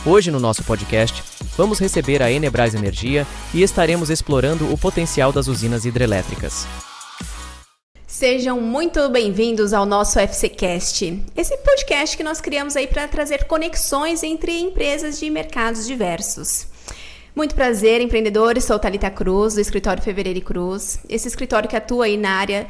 Hoje no nosso podcast, vamos receber a Enebras Energia e estaremos explorando o potencial das usinas hidrelétricas. Sejam muito bem-vindos ao nosso FCcast, esse podcast que nós criamos aí para trazer conexões entre empresas de mercados diversos. Muito prazer, empreendedores, sou Thalita Cruz, do escritório Fevereiro e Cruz. Esse escritório que atua aí na área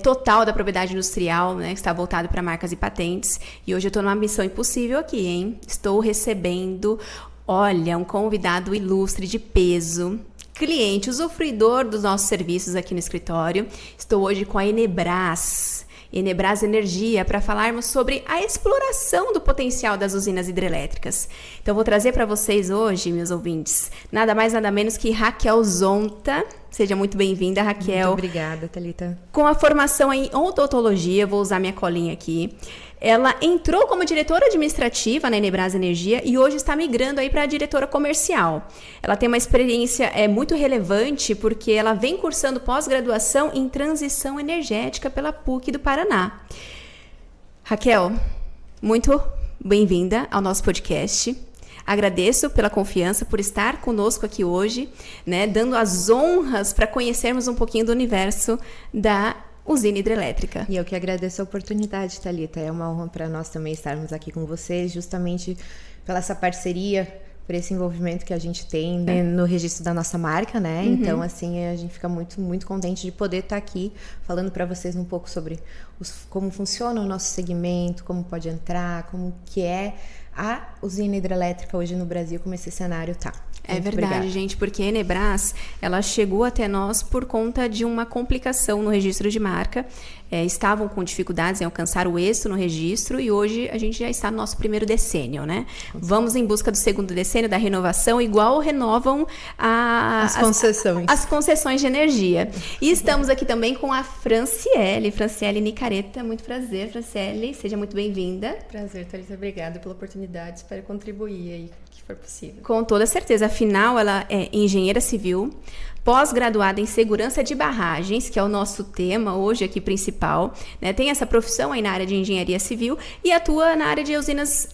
total da propriedade industrial, né, que está voltado para marcas e patentes. E hoje eu estou numa missão impossível aqui, hein? Estou recebendo, um convidado ilustre de peso, cliente, usufruidor dos nossos serviços aqui no escritório. Estou hoje com a Enebras Energia, para falarmos sobre a exploração do potencial das usinas hidrelétricas. Então, vou trazer para vocês hoje, meus ouvintes, nada mais, nada menos que Raquel Zonta. Seja muito bem-vinda, Raquel. Muito obrigada, Thalita. Com a formação em odontologia, vou usar minha colinha aqui. Ela entrou como diretora administrativa na Enebras Energia e hoje está migrando aí para a diretora comercial. Ela tem uma experiência muito relevante porque ela vem cursando pós-graduação em transição energética pela PUC do Paraná. Raquel, muito bem-vinda ao nosso podcast. Agradeço pela confiança, por estar conosco aqui hoje, né, dando as honras para conhecermos um pouquinho do universo da usina hidrelétrica. E eu que agradeço a oportunidade, Thalita. É uma honra para nós também estarmos aqui com vocês, justamente pela essa parceria, por esse envolvimento que a gente tem, né, no registro da nossa marca, né? Uhum. Então, assim, a gente fica muito, muito contente de poder estar aqui falando para vocês um pouco sobre como funciona o nosso segmento, como pode entrar, como que é a usina hidrelétrica hoje no Brasil, como esse cenário tá. É verdade, gente, porque a Enebras, ela chegou até nós por conta de uma complicação no registro de marca. Estavam com dificuldades em alcançar o êxito no registro e hoje a gente já está no nosso primeiro decênio, né? Vamos em busca do segundo decênio, da renovação, igual renovam as concessões de energia. E estamos aqui também com a Franciele Nicareta. Muito prazer, Franciele. Seja muito bem-vinda. Prazer, Thalita. Obrigada pela oportunidade. Espero contribuir aí que for possível. Com toda certeza. Afinal, ela é engenheira civil, pós-graduada em segurança de barragens, que é o nosso tema hoje aqui principal, né? Tem essa profissão aí na área de engenharia civil e atua na área de usinas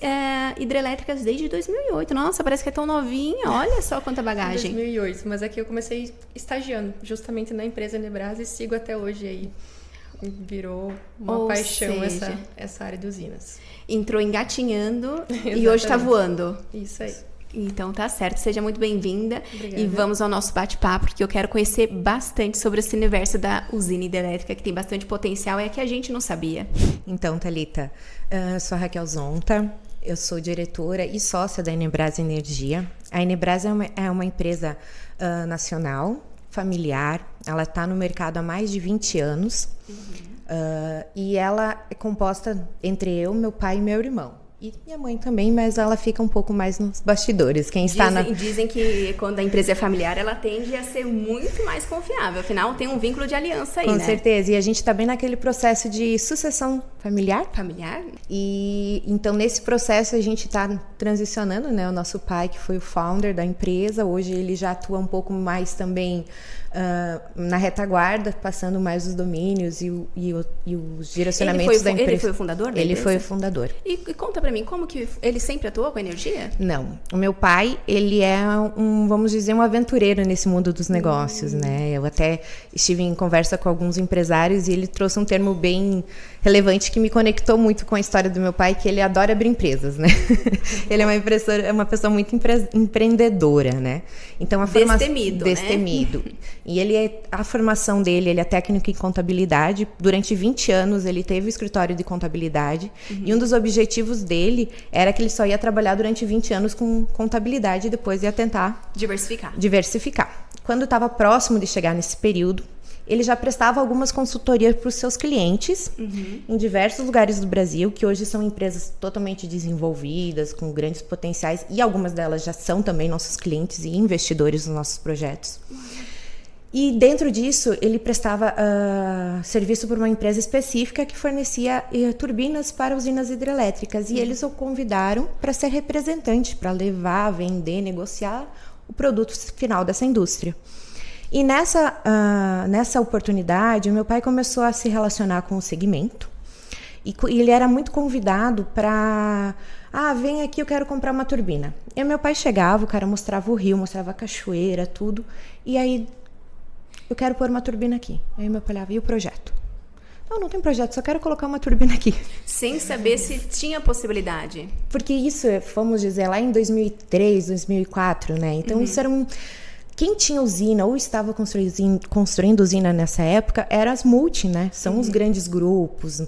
hidrelétricas desde 2008. Nossa, parece que é tão novinha. Olha só quanta bagagem. 2008, mas aqui eu comecei estagiando justamente na empresa Enebras e sigo até hoje aí. Virou uma paixão essa área de usinas. Entrou engatinhando e hoje está voando. Isso aí. Então tá certo, seja muito bem-vinda. Obrigada. E vamos ao nosso bate-papo, porque eu quero conhecer bastante sobre esse universo da usina hidrelétrica, que tem bastante potencial, que a gente não sabia. Então, Thalita, sou a Raquel Zonta, eu sou diretora e sócia da Enebras Energia. A Enebras é uma empresa nacional, familiar, ela está no mercado há mais de 20 anos. E ela é composta entre eu, meu pai e meu irmão. E minha mãe também, mas ela fica um pouco mais nos bastidores. Dizem que quando a empresa é familiar, ela tende a ser muito mais confiável. Afinal, tem um vínculo de aliança aí, né? Com certeza. E a gente está bem naquele processo de sucessão familiar. Familiar? E então, nesse processo, a gente está transicionando, né? O nosso pai, que foi o founder da empresa, hoje ele já atua um pouco mais também na retaguarda, passando mais os domínios e os direcionamentos da empresa. Ele foi o fundador da empresa? Ele foi o fundador. E conta pra mim, como que ele sempre atuou com energia? Não. O meu pai, ele é vamos dizer, um aventureiro nesse mundo dos negócios, né? Eu até estive em conversa com alguns empresários e ele trouxe um termo bem relevante que me conectou muito com a história do meu pai, que ele adora abrir empresas, né? Ele é uma pessoa muito empreendedora, né? Então, Destemido, né? E a formação dele, ele é técnico em contabilidade. Durante 20 anos, ele teve o escritório de contabilidade. E um dos objetivos dele era que ele só ia trabalhar durante 20 anos com contabilidade e depois ia tentar diversificar. Quando estava próximo de chegar nesse período, ele já prestava algumas consultorias para os seus clientes em diversos lugares do Brasil, que hoje são empresas totalmente desenvolvidas, com grandes potenciais, e algumas delas já são também nossos clientes e investidores nos nossos projetos. E dentro disso, ele prestava serviço para uma empresa específica que fornecia turbinas para usinas hidrelétricas. E eles o convidaram para ser representante, para levar, vender, negociar o produto final dessa indústria. E nessa oportunidade, o meu pai começou a se relacionar com o segmento. E ele era muito convidado para vem aqui, eu quero comprar uma turbina. E meu pai chegava, o cara mostrava o rio, mostrava a cachoeira, tudo. E aí, eu quero pôr uma turbina aqui. Aí meu pai olhava, e o projeto? Não tem projeto, só quero colocar uma turbina aqui. Sem saber se tinha possibilidade. Porque isso, vamos dizer, lá em 2003, 2004, né? Então isso era Quem tinha usina ou estava construindo usina nessa época eram as multi, né? São os grandes grupos,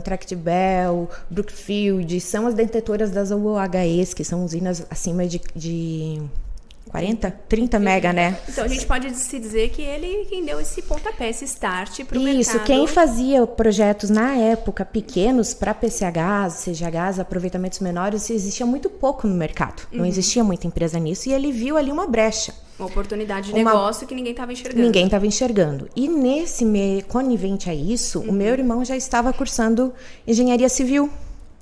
Tractebel, Brookfield, são as detetoras das OHEs, que são usinas acima de 40, 30 mega, né? Então a gente pode se dizer que ele quem deu esse pontapé, esse start para o mercado. Isso, quem fazia projetos na época pequenos para PCHs, CGHs, aproveitamentos menores, existia muito pouco no mercado. Não existia muita empresa nisso e ele viu ali uma brecha. Uma oportunidade de negócio que ninguém estava enxergando. Ninguém estava enxergando. E nesse conivente a isso, o meu irmão já estava cursando engenharia civil.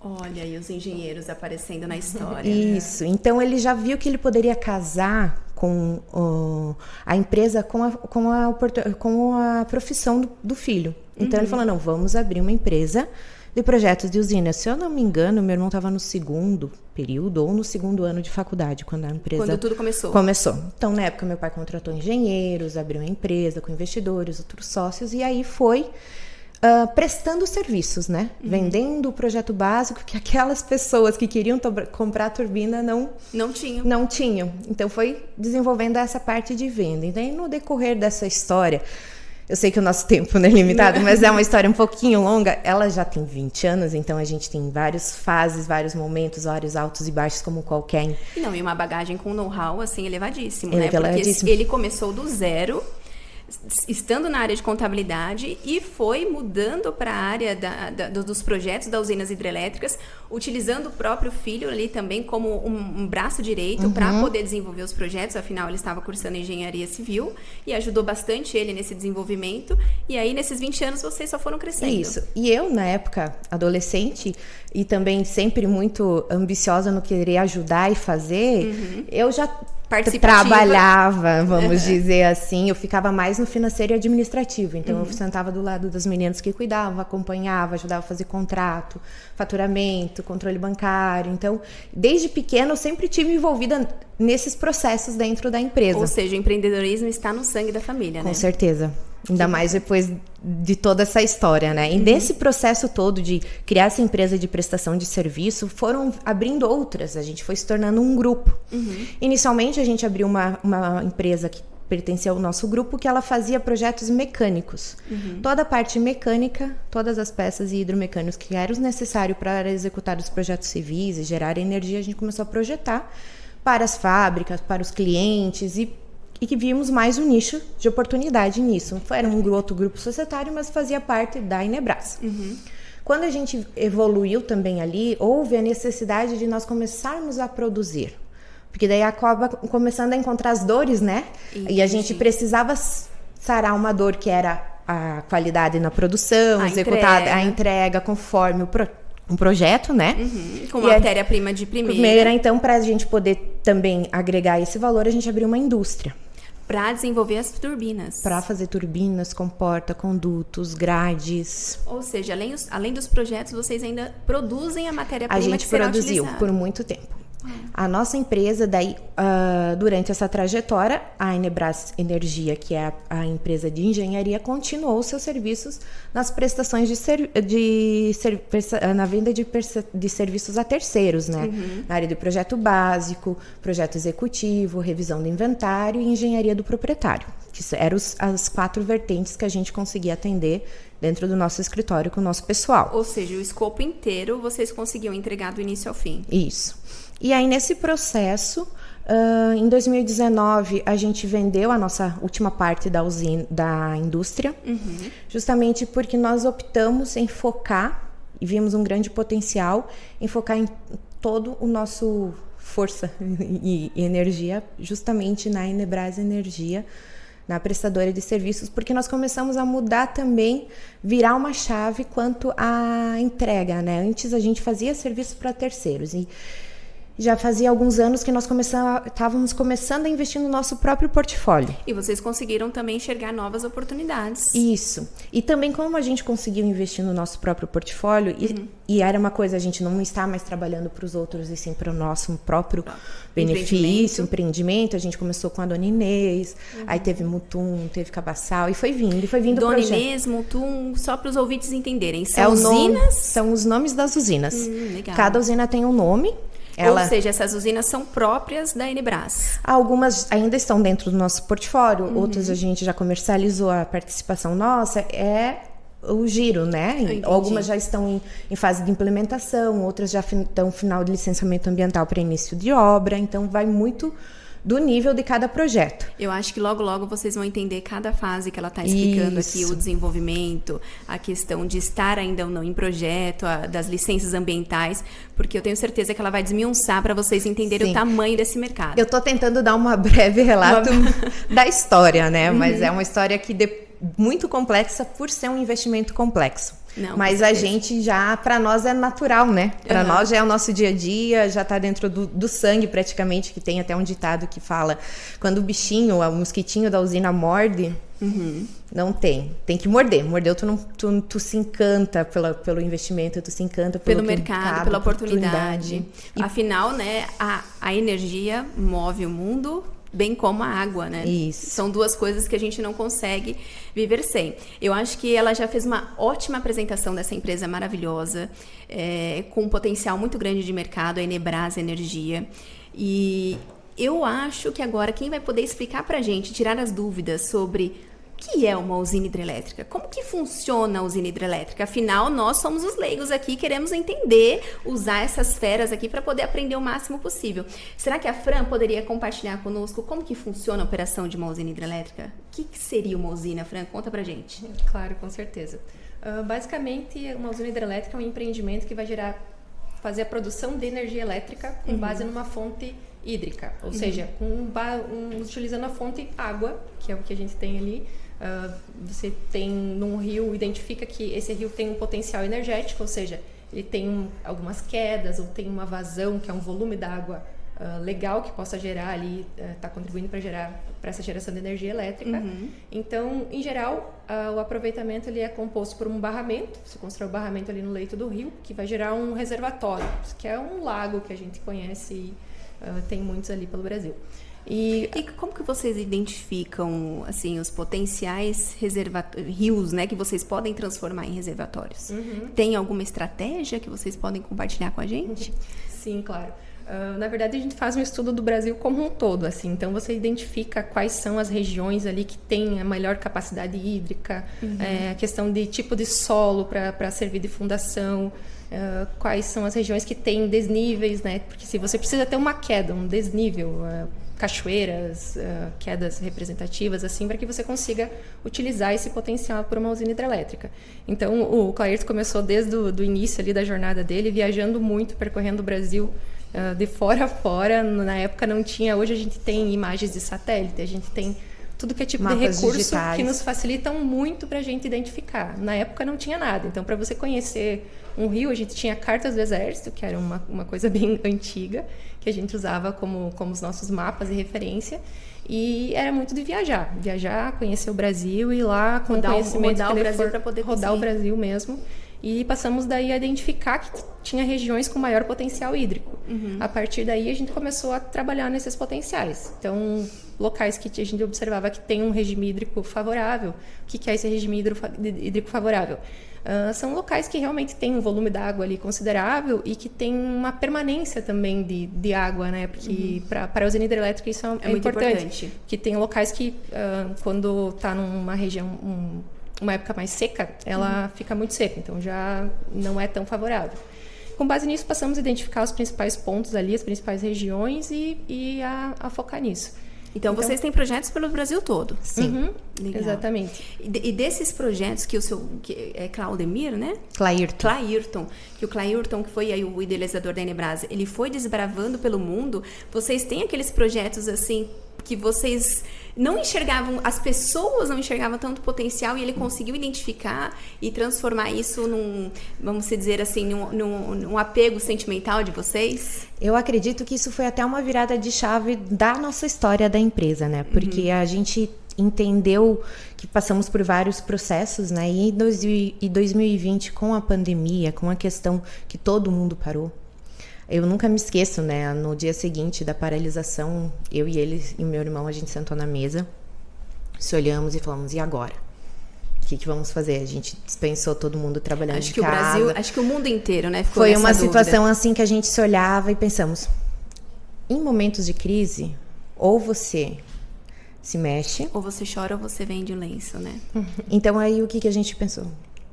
Olha aí os engenheiros aparecendo na história. Isso. Então, ele já viu que ele poderia casar com a empresa com a profissão do filho. Então, ele falou, não, vamos abrir uma empresa de projetos de usina. Se eu não me engano, meu irmão estava no segundo período ou no segundo ano de faculdade, quando a empresa... Quando tudo começou. Começou. Então, na época, meu pai contratou engenheiros, abriu uma empresa com investidores, outros sócios, e aí foi... prestando serviços, né? Vendendo o projeto básico que aquelas pessoas que queriam comprar a turbina não tinham. Então, foi desenvolvendo essa parte de venda. E daí, no decorrer dessa história, eu sei que o nosso tempo não é limitado, mas é uma história um pouquinho longa. Ela já tem 20 anos, então a gente tem várias fases, vários momentos, vários altos e baixos, como qualquer... E uma bagagem com know-how, assim, elevadíssimo, né? Elevadíssimo. Porque ele começou do zero... estando na área de contabilidade e foi mudando para a área dos projetos das usinas hidrelétricas, utilizando o próprio filho ali também como um braço direito para poder desenvolver os projetos, afinal ele estava cursando engenharia civil e ajudou bastante ele nesse desenvolvimento, e aí nesses 20 anos vocês só foram crescendo. Isso, e eu na época adolescente e também sempre muito ambiciosa no querer ajudar e fazer, eu já trabalhava, vamos dizer assim, eu ficava mais no financeiro e administrativo, então eu sentava do lado das meninas que cuidavam, acompanhava, ajudava a fazer contrato, faturamento, controle bancário, então desde pequena eu sempre tive envolvida nesses processos dentro da empresa. Ou seja, o empreendedorismo está no sangue da família, né? Com certeza. Ainda mais depois de toda essa história, né? E nesse processo todo de criar essa empresa de prestação de serviço, foram abrindo outras. A gente foi se tornando um grupo. Inicialmente, a gente abriu uma empresa que pertencia ao nosso grupo, que ela fazia projetos mecânicos. Toda a parte mecânica, todas as peças e hidromecânicos que eram necessários para executar os projetos civis e gerar energia, a gente começou a projetar para as fábricas, para os clientes e que vimos mais um nicho de oportunidade nisso. Era um outro grupo societário, mas fazia parte da Inebras. Quando a gente evoluiu também ali, houve a necessidade de nós começarmos a produzir. Porque daí acaba começando a encontrar as dores, né? E a gente precisava sarar uma dor que era a qualidade na produção, executar a entrega conforme um projeto, né? Com matéria-prima de primeira. Então, para a gente poder também agregar esse valor, a gente abriu uma indústria. Para desenvolver as turbinas. Para fazer turbinas, comporta, condutos, grades. Ou seja, além dos projetos, vocês ainda produzem a matéria-prima que será utilizada. A gente produziu por muito tempo. A nossa empresa, daí, durante essa trajetória, a Inebras Energia, que é a empresa de engenharia, continuou seus serviços nas prestações na venda de serviços a terceiros, né? Na área de projeto básico, projeto executivo, revisão do inventário e engenharia do proprietário. Que eram as 4 vertentes que a gente conseguia atender dentro do nosso escritório com o nosso pessoal. Ou seja, o escopo inteiro vocês conseguiam entregar do início ao fim. Isso. E aí, nesse processo, em 2019, a gente vendeu a nossa última parte da indústria, justamente porque nós optamos em focar, e vimos um grande potencial, em focar em todo o nosso força e energia, justamente na Inebras Energia, na prestadora de serviços, porque nós começamos a mudar também, virar uma chave quanto à entrega, né? Antes a gente fazia serviços para terceiros já fazia alguns anos que nós estávamos começando a investir no nosso próprio portfólio. E vocês conseguiram também enxergar novas oportunidades. Isso. E também como a gente conseguiu investir no nosso próprio portfólio, e era uma coisa, a gente não está mais trabalhando para os outros, e sim para o nosso próprio benefício, empreendimento. A gente começou com a Dona Inês, aí teve Mutum, teve Cabaçal, e foi vindo o Dona projeto. Inês, Mutum, só para os ouvintes entenderem, são usinas? São os nomes das usinas. Legal. Cada usina tem um nome. Ou seja, essas usinas são próprias da Enebras. Algumas ainda estão dentro do nosso portfólio, outras a gente já comercializou a participação nossa, é o giro, né? Algumas já estão em fase de implementação, outras já estão no final de licenciamento ambiental para início de obra, então vai muito do nível de cada projeto. Eu acho que logo, logo vocês vão entender cada fase que ela está explicando aqui, o desenvolvimento, a questão de estar ainda ou não em projeto, das licenças ambientais, porque eu tenho certeza que ela vai desmiuçar para vocês entenderem o tamanho desse mercado. Eu estou tentando dar uma breve relato da história, né? Mas é uma história que muito complexa por ser um investimento complexo. Não, mas a gente já, para nós é natural, né? Para nós já é o nosso dia a dia, já tá dentro do sangue praticamente, que tem até um ditado que fala, quando o bichinho, o mosquitinho da usina morde, não tem que morder. Mordeu, tu se encanta pelo investimento, tu se encanta pelo mercado, pela oportunidade. Afinal, né, a energia move o mundo, bem como a água, né? Isso. São duas coisas que a gente não consegue viver sem. Eu acho que ela já fez uma ótima apresentação dessa empresa maravilhosa, com um potencial muito grande de mercado, a Enebras Energia. E eu acho que agora quem vai poder explicar pra gente, tirar as dúvidas sobre o que é uma usina hidrelétrica? Como que funciona a usina hidrelétrica? Afinal, nós somos os leigos aqui, queremos entender, usar essas feras aqui para poder aprender o máximo possível. Será que a Fran poderia compartilhar conosco como que funciona a operação de uma usina hidrelétrica? O que seria uma usina, Fran? Conta pra gente. Claro, com certeza. Basicamente, uma usina hidrelétrica é um empreendimento que vai fazer a produção de energia elétrica com base numa fonte hídrica, ou seja, utilizando a fonte água, que é o que a gente tem ali. Você tem num rio, identifica que esse rio tem um potencial energético, ou seja, ele tem algumas quedas ou tem uma vazão, que é um volume d'água legal que possa gerar ali, está contribuindo para essa geração de energia elétrica. Então, em geral, o aproveitamento ele é composto por um barramento. Você constrói o barramento ali no leito do rio, que vai gerar um reservatório, que é um lago que a gente conhece e tem muitos ali pelo Brasil. E como que vocês identificam assim os potenciais rios, né, que vocês podem transformar em reservatórios? Tem alguma estratégia que vocês podem compartilhar com a gente? Sim, claro. Na verdade, a gente faz um estudo do Brasil como um todo, assim. Então, você identifica quais são as regiões ali que têm a maior capacidade hídrica, a questão de tipo de solo para servir de fundação, quais são as regiões que têm desníveis, né? Porque se você precisa ter uma queda, um desnível, cachoeiras, quedas representativas, assim, para que você consiga utilizar esse potencial por uma usina hidrelétrica. Então, o Clairton começou desde o início ali da jornada dele, viajando muito, percorrendo o Brasil de fora a fora. Na época não tinha, hoje a gente tem imagens de satélite, a gente tem tudo que é tipo mapas de recurso digitais que nos facilitam muito para a gente identificar. Na época não tinha nada, então para você conhecer um rio, a gente tinha cartas do exército, que era uma coisa bem antiga, que a gente usava como os nossos mapas de referência, e era muito de viajar, conhecer o Brasil e ir lá com o conhecimento rodar o Brasil para poder rodar o Brasil mesmo. E passamos daí a identificar que tinha regiões com maior potencial hídrico. A partir daí a gente começou a trabalhar nesses potenciais. Então, locais que a gente observava que tem um regime hídrico favorável. O que é esse regime hídrico favorável? São locais que realmente têm um volume d'água ali considerável e que tem uma permanência também de água, né? Porque para a usina hidrelétrica isso é muito importante. Que tem locais que, quando está numa região, uma época mais seca, ela fica muito seca, então já não é tão favorável. Com base nisso, passamos a identificar os principais pontos ali, as principais regiões e a focar nisso. Então, vocês têm projetos pelo Brasil todo? Sim. Exatamente. E desses projetos que que é Claudemir, né? Clairton. Que o Clairton, que foi aí o idealizador da Enebras, ele foi desbravando pelo mundo. Vocês têm aqueles projetos assim que vocês não enxergavam, as pessoas não enxergavam tanto potencial e ele conseguiu identificar e transformar isso num, vamos dizer assim, num apego sentimental de vocês? Eu acredito que isso foi até uma virada de chave da nossa história da empresa, né? Porque a gente entendeu que passamos por vários processos, né? E em 2020, com a pandemia, com a questão que todo mundo parou, eu nunca me esqueço, né? No dia seguinte da paralisação, eu e ele e meu irmão, a gente sentou na mesa, se olhamos e falamos, e agora? O que vamos fazer? A gente dispensou todo mundo trabalhando de casa. O Brasil, acho que o mundo inteiro, né? Ficou Foi nessa uma dúvida. situação assim que a gente se olhava e pensamos, em momentos de crise, ou você se mexe... Ou você chora ou você vende o lenço, né? Então aí o que a gente pensou?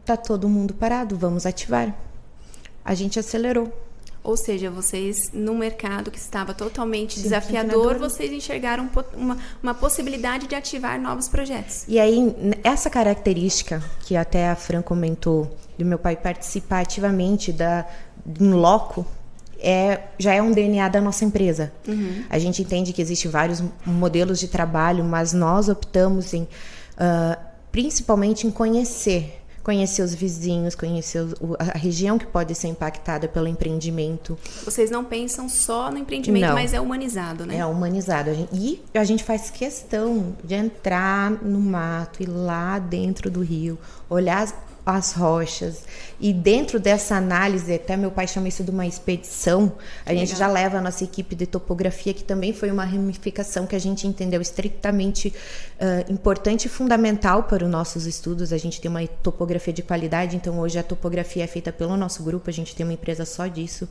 Tá todo mundo parado, vamos ativar. A gente acelerou. Ou seja, vocês, no mercado que estava totalmente desafiador, vocês enxergaram uma possibilidade de ativar novos projetos. E aí, essa característica, que até a Fran comentou, do meu pai participar ativamente em loco, já é um DNA da nossa empresa. A gente entende que existem vários modelos de trabalho, mas nós optamos principalmente em conhecer os vizinhos, conhecer a região que pode ser impactada pelo empreendimento. Vocês não pensam só no empreendimento, Não. mas é humanizado, né? É humanizado. E a gente faz questão de entrar no mato, ir lá dentro do rio, olhar as rochas. E dentro dessa análise, até meu pai chama isso de uma expedição, a gente já leva a nossa equipe de topografia, que também foi uma ramificação que a gente entendeu estritamente importante e fundamental para os nossos estudos. A gente tem uma topografia de qualidade, então hoje a topografia é feita pelo nosso grupo, a gente tem uma empresa só disso,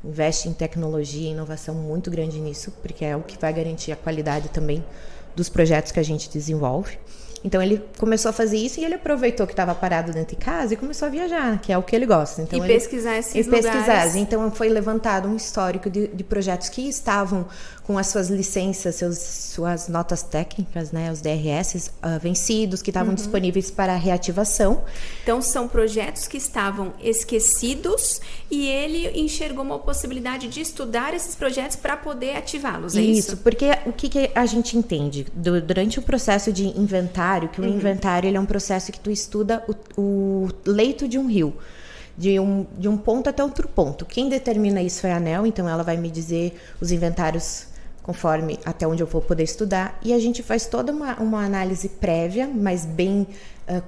investe em tecnologia e inovação muito grande nisso, porque é o que vai garantir a qualidade também dos projetos que a gente desenvolve. Então ele começou a fazer isso e ele aproveitou que estava parado dentro de casa e começou a viajar, que é o que ele gosta. Então, pesquisar esses lugares. Então foi levantado um histórico de projetos que estavam com as suas licenças, suas notas técnicas, né, os DRS vencidos, que estavam disponíveis para reativação. Então são projetos que estavam esquecidos e ele enxergou uma possibilidade de estudar esses projetos para poder ativá-los, é isso? Isso, porque o que a gente entende? Durante o processo de inventário, que o inventário ele é um processo que tu estuda o leito de um rio, de um ponto até outro ponto. Quem determina isso é a ANEEL, então ela vai me dizer os inventários conforme até onde eu vou poder estudar, e a gente faz toda uma análise prévia, mas bem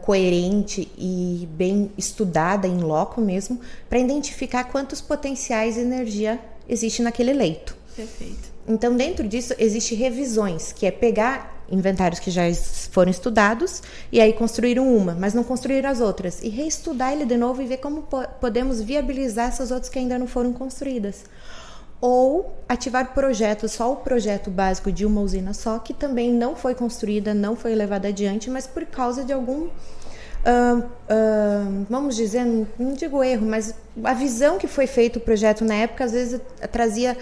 coerente e bem estudada em loco mesmo, para identificar quantos potenciais de energia existe naquele leito. Perfeito. Então, dentro disso, existem revisões, que é pegar inventários que já foram estudados e aí construíram uma, mas não construíram as outras, e reestudar ele de novo e ver como podemos viabilizar essas outras que ainda não foram construídas. Ou ativar projetos, só o projeto básico de uma usina só, que também não foi construída, não foi levada adiante, mas por causa de algum, vamos dizer, não digo erro, mas a visão que foi feito o projeto na época, às vezes trazia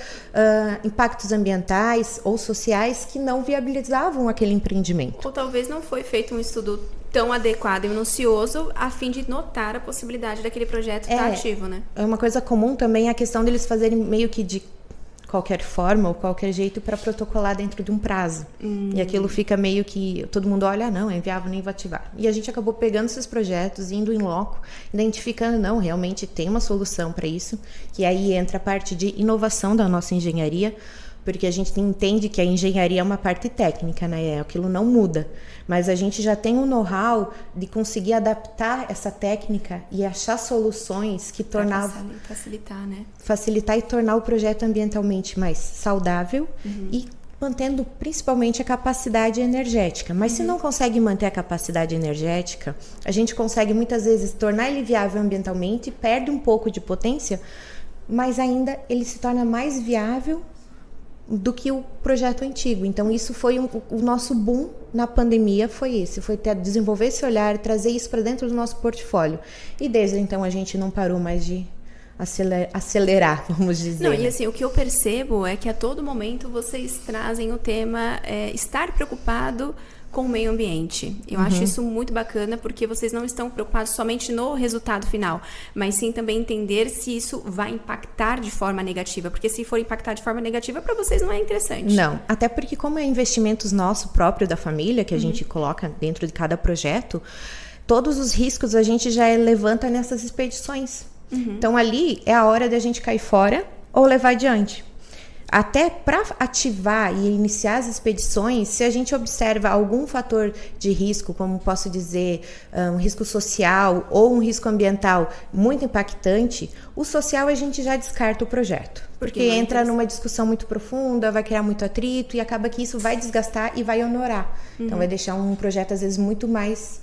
impactos ambientais ou sociais que não viabilizavam aquele empreendimento. Ou talvez não foi feito um estudo tão adequado e minucioso a fim de notar a possibilidade daquele projeto estar ativo, né? É uma coisa comum também a questão deles fazerem meio que de qualquer forma ou qualquer jeito para protocolar dentro de um prazo. E aquilo fica meio que todo mundo olha, não, é inviável, nem vou ativar. E a gente acabou pegando esses projetos, indo em loco, identificando, não, realmente tem uma solução para isso, que aí entra a parte de inovação da nossa engenharia, porque a gente entende que a engenharia é uma parte técnica, né? Aquilo não muda. Mas a gente já tem o know-how de conseguir adaptar essa técnica e achar soluções que tornavam... Facilitar, né? Facilitar e tornar o projeto ambientalmente mais saudável e mantendo principalmente a capacidade energética. Mas se não consegue manter a capacidade energética, a gente consegue muitas vezes tornar ele viável ambientalmente, perde um pouco de potência, mas ainda ele se torna mais viável do que o projeto antigo. Então isso foi o nosso boom na pandemia, foi desenvolver esse olhar, trazer isso para dentro do nosso portfólio. E desde então a gente não parou mais de acelerar, vamos dizer. Não, e assim, o que eu percebo é que a todo momento vocês trazem o tema estar preocupado com o meio ambiente. Eu acho isso muito bacana, porque vocês não estão preocupados somente no resultado final, mas sim também entender se isso vai impactar de forma negativa, porque se for impactar de forma negativa, para vocês não é interessante. Não, até porque como é investimentos nosso próprio da família, que a gente coloca dentro de cada projeto, todos os riscos a gente já levanta nessas expedições. Então ali é a hora da gente cair fora ou levar adiante. Até para ativar e iniciar as expedições, se a gente observa algum fator de risco, como posso dizer, um risco social ou um risco ambiental muito impactante, o social a gente já descarta o projeto. Porque entra numa discussão muito profunda, vai criar muito atrito e acaba que isso vai desgastar e vai onerar. Então vai deixar um projeto às vezes muito mais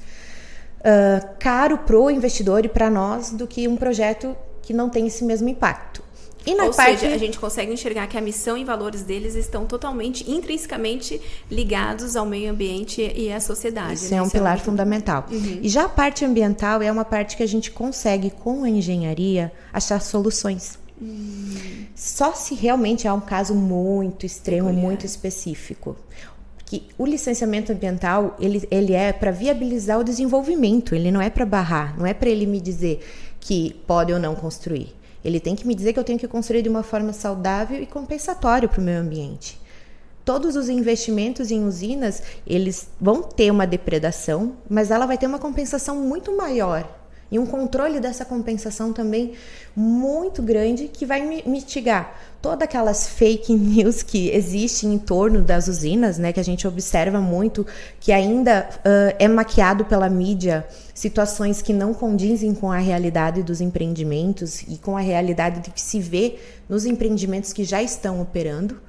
caro para o investidor e para nós do que um projeto que não tem esse mesmo impacto. Ou seja, a gente consegue enxergar que a missão e valores deles estão totalmente, intrinsecamente ligados ao meio ambiente e à sociedade. Isso é um pilar fundamental. E já a parte ambiental é uma parte que a gente consegue, com a engenharia, achar soluções. Só se realmente há um caso muito extremo, muito específico. Que o licenciamento ambiental, ele é para viabilizar o desenvolvimento, ele não é para barrar, não é para ele me dizer que pode ou não construir. Ele tem que me dizer que eu tenho que construir de uma forma saudável e compensatória para o meio ambiente. Todos os investimentos em usinas, eles vão ter uma depredação, mas ela vai ter uma compensação muito maior. E um controle dessa compensação também muito grande, que vai mitigar todas aquelas fake news que existem em torno das usinas, né, que a gente observa muito, que ainda é maquiado pela mídia, situações que não condizem com a realidade dos empreendimentos e com a realidade de que se vê nos empreendimentos que já estão operando.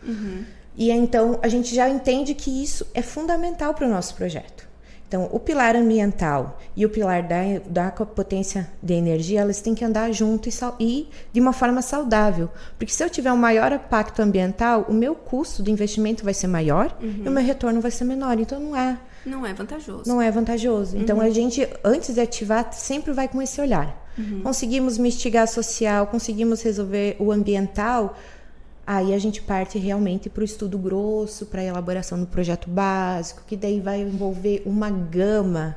E então a gente já entende que isso é fundamental para o nosso projeto. Então, o pilar ambiental e o pilar da potência de energia, elas têm que andar juntos e de uma forma saudável. Porque se eu tiver um maior impacto ambiental, o meu custo de investimento vai ser maior e o meu retorno vai ser menor. Então, não é vantajoso. Não é vantajoso. Então, a gente, antes de ativar, sempre vai com esse olhar. Conseguimos mitigar social, conseguimos resolver o ambiental, aí a gente parte realmente para o estudo grosso, para a elaboração do projeto básico, que daí vai envolver uma gama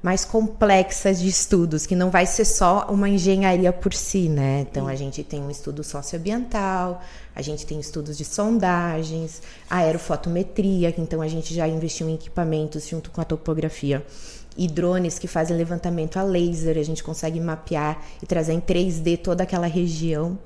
mais complexa de estudos, que não vai ser só uma engenharia por si, né? Então, a gente tem um estudo socioambiental, a gente tem estudos de sondagens, aerofotometria, que então a gente já investiu em equipamentos junto com a topografia, e drones que fazem levantamento a laser, a gente consegue mapear e trazer em 3D toda aquela região.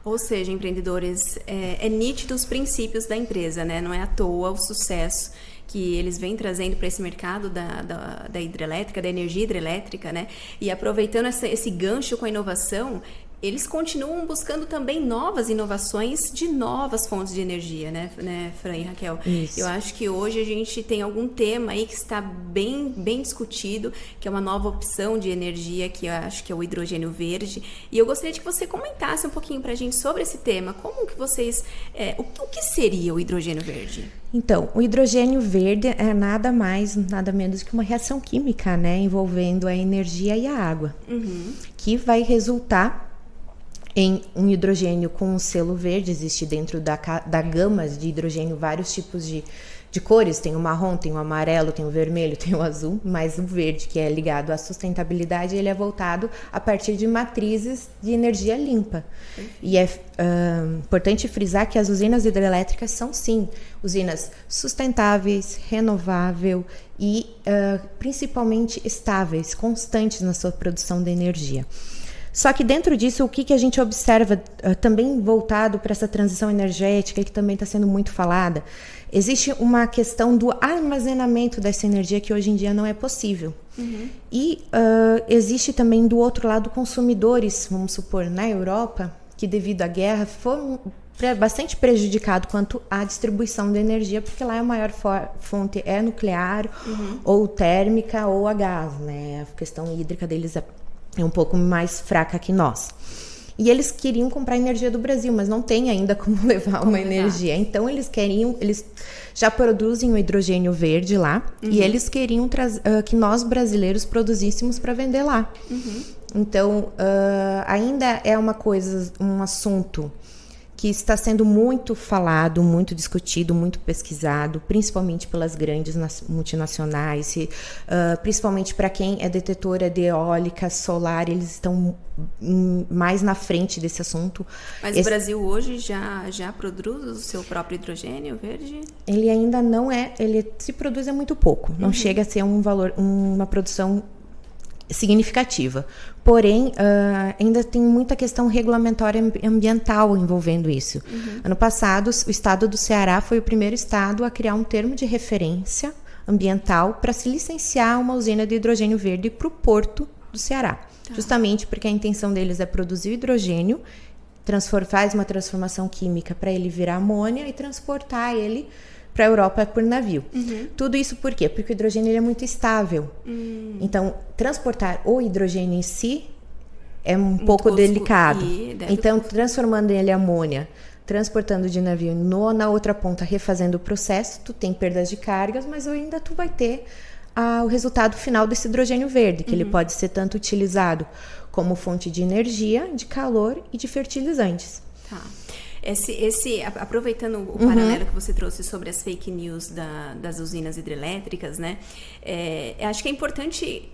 Ou seja, empreendedores, é nítido os princípios da empresa, né? Não é à toa o sucesso que eles vêm trazendo para esse mercado da hidrelétrica, da energia hidrelétrica, né? E aproveitando esse gancho com a inovação, eles continuam buscando também novas inovações de novas fontes de energia, né Fran e Raquel? Isso. Eu acho que hoje a gente tem algum tema aí que está bem discutido, que é uma nova opção de energia, que eu acho que é o hidrogênio verde. E eu gostaria de que você comentasse um pouquinho para a gente sobre esse tema. Como que vocês... o que seria o hidrogênio verde? Então, o hidrogênio verde é nada mais, nada menos que uma reação química, né? Envolvendo a energia e a água. Que vai resultar em um hidrogênio com um selo verde. Existe dentro da gama de hidrogênio vários tipos de cores. Tem o marrom, tem o amarelo, tem o vermelho, tem o azul. Mas o verde, que é ligado à sustentabilidade, ele é voltado a partir de matrizes de energia limpa. E é importante frisar que as usinas hidrelétricas são, sim, usinas sustentáveis, renováveis e principalmente estáveis, constantes na sua produção de energia. Só que dentro disso, o que a gente observa também voltado para essa transição energética, que também está sendo muito falada, existe uma questão do armazenamento dessa energia que hoje em dia não é possível. E existe também do outro lado consumidores, vamos supor, na Europa, que devido à guerra foram bastante prejudicados quanto à distribuição de energia, porque lá a maior fonte é nuclear, ou térmica, ou a gás, né? A questão hídrica deles é um pouco mais fraca que nós. E eles queriam comprar energia do Brasil, mas não tem ainda como levar uma energia. Então, eles já produzem o hidrogênio verde lá, e eles queriam que nós brasileiros produzíssemos para vender lá. Então, ainda é um assunto que está sendo muito falado, muito discutido, muito pesquisado, principalmente pelas grandes multinacionais, principalmente para quem é detetora de eólica, solar, eles estão mais na frente desse assunto. Mas o Brasil hoje já produz o seu próprio hidrogênio verde? Ele ainda não é, ele se produz muito pouco, não chega a ser uma produção significativa. Porém, ainda tem muita questão regulamentória ambiental envolvendo isso. Ano passado, o estado do Ceará foi o primeiro estado a criar um termo de referência ambiental para se licenciar uma usina de hidrogênio verde para o porto do Ceará. Justamente porque a intenção deles é produzir o hidrogênio, faz uma transformação química para ele virar amônia e transportar ele para a Europa por navio. Tudo isso por quê? Porque o hidrogênio ele é muito estável. Então, transportar o hidrogênio em si é um pouco delicado. Então, transformando ele em amônia, transportando de navio na outra ponta, refazendo o processo, tu tem perdas de cargas, mas ainda tu vai ter o resultado final desse hidrogênio verde, que ele pode ser tanto utilizado como fonte de energia, de calor e de fertilizantes. Tá. Aproveitando o paralelo que você trouxe sobre as fake news das usinas hidrelétricas, né? Acho que é importante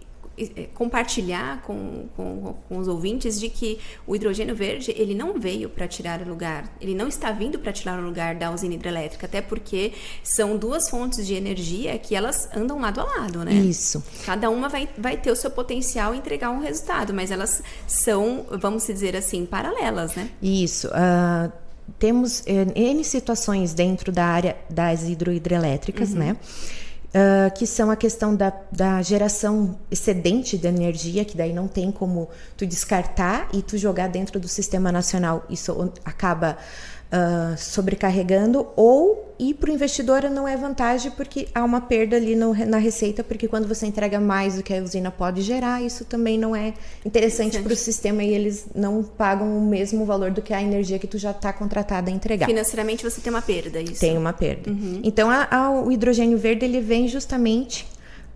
compartilhar com os ouvintes de que o hidrogênio verde, ele não veio para tirar o lugar, ele não está vindo para tirar o lugar da usina hidrelétrica, até porque são duas fontes de energia que elas andam lado a lado, né? Isso. Cada uma vai ter o seu potencial e entregar um resultado, mas elas são, vamos dizer assim, paralelas, né? Isso. Temos N situações dentro da área das hidroelétricas, né? Que são a questão da geração excedente de energia, que daí não tem como tu descartar e tu jogar dentro do sistema nacional. Isso acaba sobrecarregando, ou ir para o investidor não é vantagem, porque há uma perda ali na receita, porque quando você entrega mais do que a usina pode gerar, isso também não é interessante para o sistema, e eles não pagam o mesmo valor do que a energia que tu já está contratada a entregar. Financeiramente você tem uma perda, isso? Tem uma perda. Então o hidrogênio verde ele vem justamente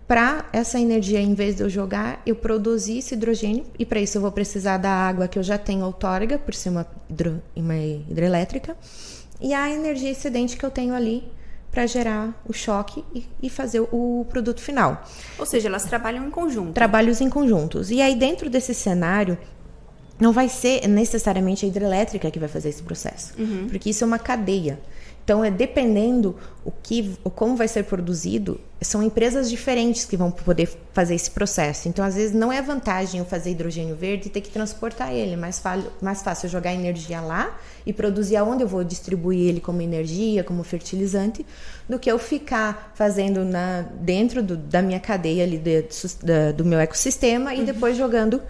para essa energia, em vez de eu jogar, eu produzir esse hidrogênio, e para isso eu vou precisar da água que eu já tenho outorga, por ser uma hidrelétrica, e a energia excedente que eu tenho ali para gerar o choque e fazer o produto final. Ou seja, elas trabalham em conjunto. Trabalhos em conjuntos. E aí, dentro desse cenário, não vai ser necessariamente a hidrelétrica que vai fazer esse processo, porque isso é uma cadeia. Então, dependendo como vai ser produzido, são empresas diferentes que vão poder fazer esse processo. Então, às vezes, não é vantagem eu fazer hidrogênio verde e ter que transportar ele. É mais fácil eu jogar energia lá e produzir aonde eu vou distribuir ele como energia, como fertilizante, do que eu ficar fazendo dentro da minha cadeia ali do meu ecossistema e depois jogando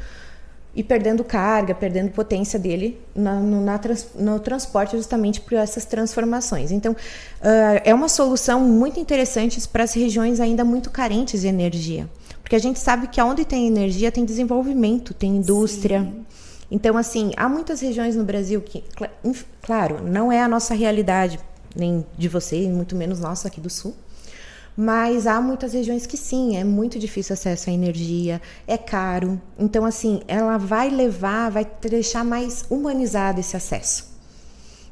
e perdendo carga, perdendo potência dele no transporte, justamente por essas transformações. Então, é uma solução muito interessante para as regiões ainda muito carentes de energia. Porque a gente sabe que onde tem energia tem desenvolvimento, tem indústria. Sim. Então, assim, há muitas regiões no Brasil que, claro, não é a nossa realidade, nem de você, muito menos nossa aqui do Sul. Mas há muitas regiões que sim, é muito difícil acesso à energia, é caro. Então, assim, ela vai deixar mais humanizado esse acesso.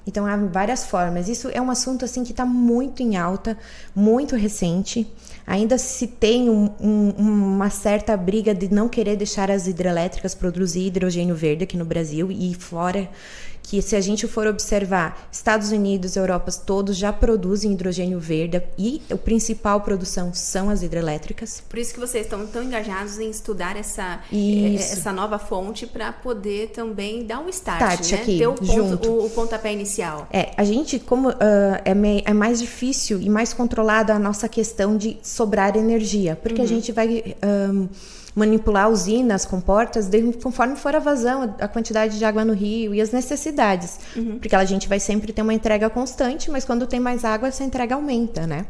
Então, há várias formas. Isso é um assunto, assim, que está muito em alta, muito recente. Ainda se tem uma certa briga de não querer deixar as hidrelétricas produzir hidrogênio verde aqui no Brasil e fora, que se a gente for observar, Estados Unidos, Europa, todos já produzem hidrogênio verde e a principal produção são as hidrelétricas. Por isso que vocês estão tão engajados em estudar essa nova fonte para poder também dar um start, né? Aqui, ter o pontapé inicial. A gente, como é mais difícil e mais controlada a nossa questão de sobrar energia, porque a gente vai manipular usinas, comportas, conforme for a vazão, a quantidade de água no rio e as necessidades. Porque a gente vai sempre ter uma entrega constante, mas quando tem mais água, essa entrega aumenta, né?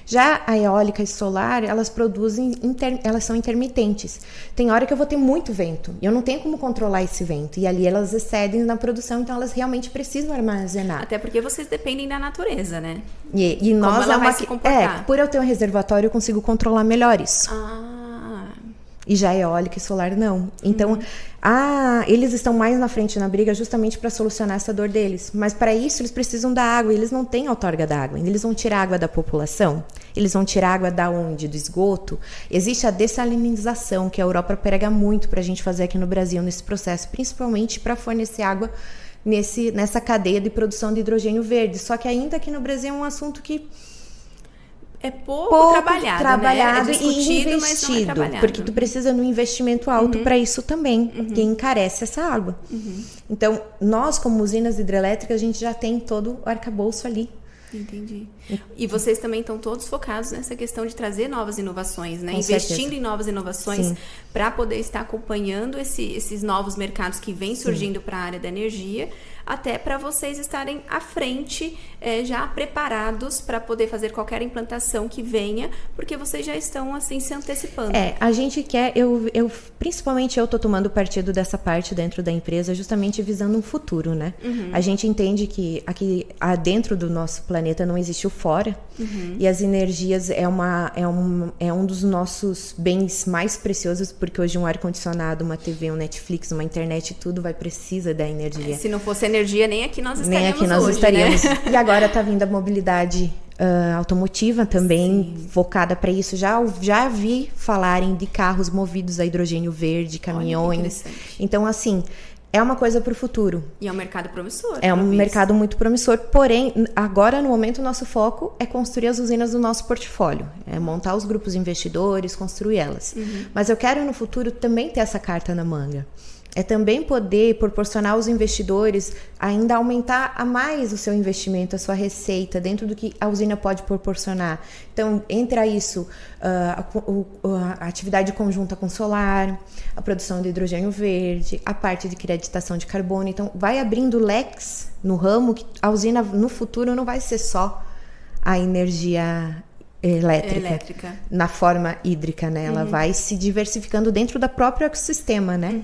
Já a eólica e solar, elas produzem, elas são intermitentes. Tem hora que eu vou ter muito vento, e eu não tenho como controlar esse vento, e ali elas excedem na produção, então elas realmente precisam armazenar. Até porque vocês dependem da natureza, né? E nós como ela vai se comportar. Por eu ter um reservatório, eu consigo controlar melhor isso. E já eólica e solar não. Então, eles estão mais na frente na briga justamente para solucionar essa dor deles. Mas para isso eles precisam da água. E eles não têm outorga da água. Eles vão tirar água da população. Eles vão tirar água da onde? Do esgoto. Existe a dessalinização, que a Europa prega muito para a gente fazer aqui no Brasil, nesse processo. Principalmente para fornecer água nessa cadeia de produção de hidrogênio verde. Só que ainda aqui no Brasil é um assunto que é pouco trabalhado, né? É discutido, e investido, mas não é trabalhado. Porque tu precisa de um investimento alto para isso também, que encarece essa água. Então, nós como usinas hidrelétricas, a gente já tem todo o arcabouço ali. Entendi. E vocês também estão todos focados nessa questão de trazer novas inovações, né? Com Investindo certeza. em novas inovações para poder estar acompanhando esses novos mercados que vêm surgindo para a área da energia, até para vocês estarem à frente, já preparados para poder fazer qualquer implantação que venha, porque vocês já estão assim se antecipando. A gente quer, principalmente eu tô tomando partido dessa parte dentro da empresa, justamente visando um futuro, né? A gente entende que aqui dentro do nosso planeta não existe o fora, e as energias é um dos nossos bens mais preciosos, porque hoje um ar-condicionado, uma TV, um Netflix, uma internet, tudo precisa da energia. Se não fosse energia, nem aqui nós estaríamos Nem aqui nós hoje, estaríamos. né? E agora está vindo a mobilidade automotiva também, voltada para isso. Já vi falarem de carros movidos a hidrogênio verde, caminhões. Então, assim, é uma coisa para o futuro. E é um mercado promissor. É um mercado muito promissor. Porém, agora, no momento, o nosso foco é construir as usinas do nosso portfólio. É montar os grupos de investidores, construir elas. Mas eu quero, no futuro, também ter essa carta na manga. É também poder proporcionar aos investidores ainda aumentar a mais o seu investimento, a sua receita, dentro do que a usina pode proporcionar. Então, entra isso, a atividade conjunta com solar, a produção de hidrogênio verde, a parte de creditação de carbono. Então, vai abrindo leques no ramo que a usina, no futuro, não vai ser só a energia elétrica na forma hídrica, né? Ela vai se diversificando dentro do próprio ecossistema, né?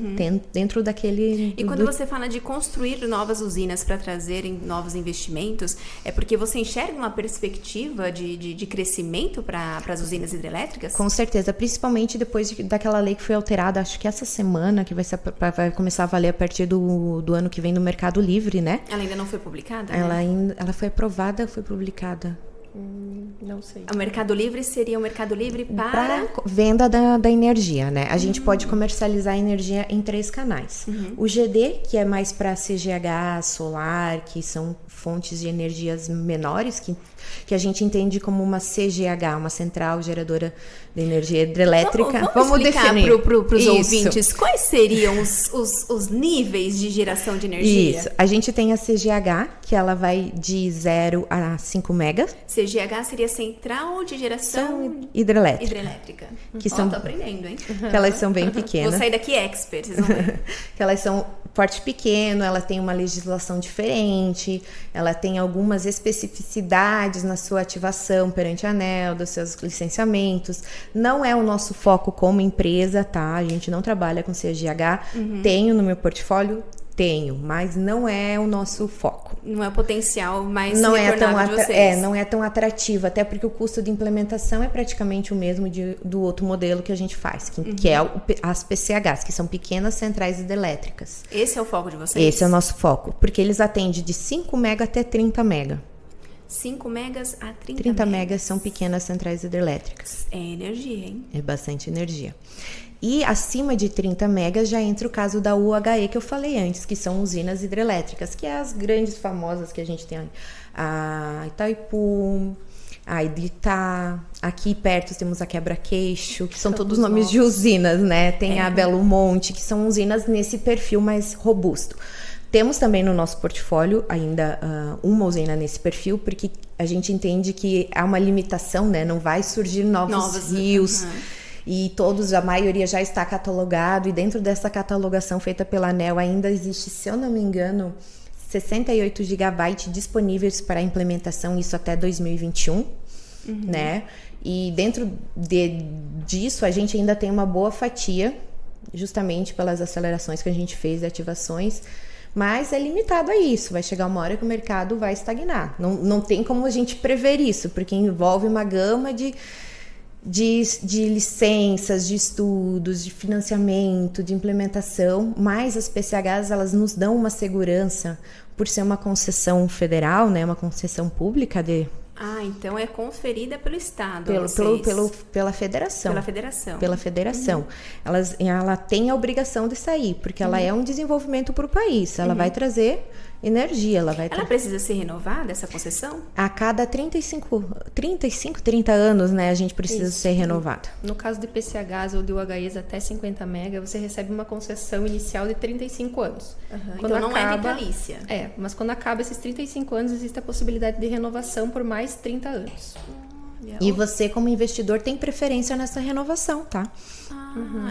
Dentro daquele... E quando você fala de construir novas usinas para trazerem novos investimentos, é porque você enxerga uma perspectiva de crescimento para as usinas hidrelétricas? Com certeza, principalmente depois daquela lei que foi alterada, acho que essa semana, que vai começar a valer a partir do ano que vem no Mercado Livre, né? Ela ainda não foi publicada? Ela foi aprovada, foi publicada. Não sei. O Mercado Livre seria o Mercado Livre para venda da energia, né? A gente pode comercializar a energia em 3 canais. O GD, que é mais para CGH, solar, que são fontes de energias menores, que a gente entende como uma CGH, uma central geradora de energia hidrelétrica. Vamos explicar para os Isso. ouvintes quais seriam os níveis de geração de energia? Isso. A gente tem a CGH, que ela vai de 0 a 5 megas. CGH seria Central de Geração Hidrelétrica. Que são, tô aprendendo, hein? Que elas são bem pequenas. Vou sair daqui expert, vocês vão ver. Que elas são porte pequeno, ela tem uma legislação diferente, ela tem algumas especificidades na sua ativação perante a ANEEL, dos seus licenciamentos. Não é o nosso foco como empresa, tá? A gente não trabalha com CGH. Tenho no meu portfólio? Tenho, mas não é o nosso foco. Não é o potencial mais não retornado de vocês. Não é tão atrativo, até porque o custo de implementação é praticamente o mesmo do outro modelo que a gente faz, que é as PCHs, que são pequenas centrais hidrelétricas. Esse é o foco de vocês? Esse é o nosso foco, porque eles atendem de 5 mega até 30 mega. 5 megas a 30 30 megas são pequenas centrais hidrelétricas. É energia, hein? É bastante energia. E acima de 30 megas já entra o caso da UHE que eu falei antes, que são usinas hidrelétricas, que é as grandes famosas que a gente tem. A Itaipu, a Iditá, aqui perto temos a Quebra-Queixo, que são todos nomes de usinas, né? Tem a Belo Monte, que são usinas nesse perfil mais robusto. Temos também no nosso portfólio ainda uma usina nesse perfil, porque a gente entende que há uma limitação, né? Não vai surgir novos rios. E a maioria já está catalogado, e dentro dessa catalogação feita pela ANEEL ainda existe, se eu não me engano, 68 gigabytes disponíveis para implementação, isso até 2021, né? E dentro disso a gente ainda tem uma boa fatia, justamente pelas acelerações que a gente fez e ativações, mas é limitado a isso, vai chegar uma hora que o mercado vai estagnar. Não tem como a gente prever isso, porque envolve uma gama de de licenças, de estudos, de financiamento, de implementação, mas as PCHs, elas nos dão uma segurança por ser uma concessão federal, né, uma concessão pública Então é conferida pelo Estado. Pela federação. Pela federação. Pela federação. Ela tem a obrigação de sair, porque ela é um desenvolvimento para o país. Ela vai trazer energia. Ela precisa ser renovada, essa concessão? A cada 30 anos, né, a gente precisa ser renovada. No caso de PCHs ou de UHEs até 50 mega, você recebe uma concessão inicial de 35 anos. Então não é vitalícia. Mas quando acaba esses 35 anos, existe a possibilidade de renovação por mais 30 anos. E você, como investidor, tem preferência nessa renovação, tá?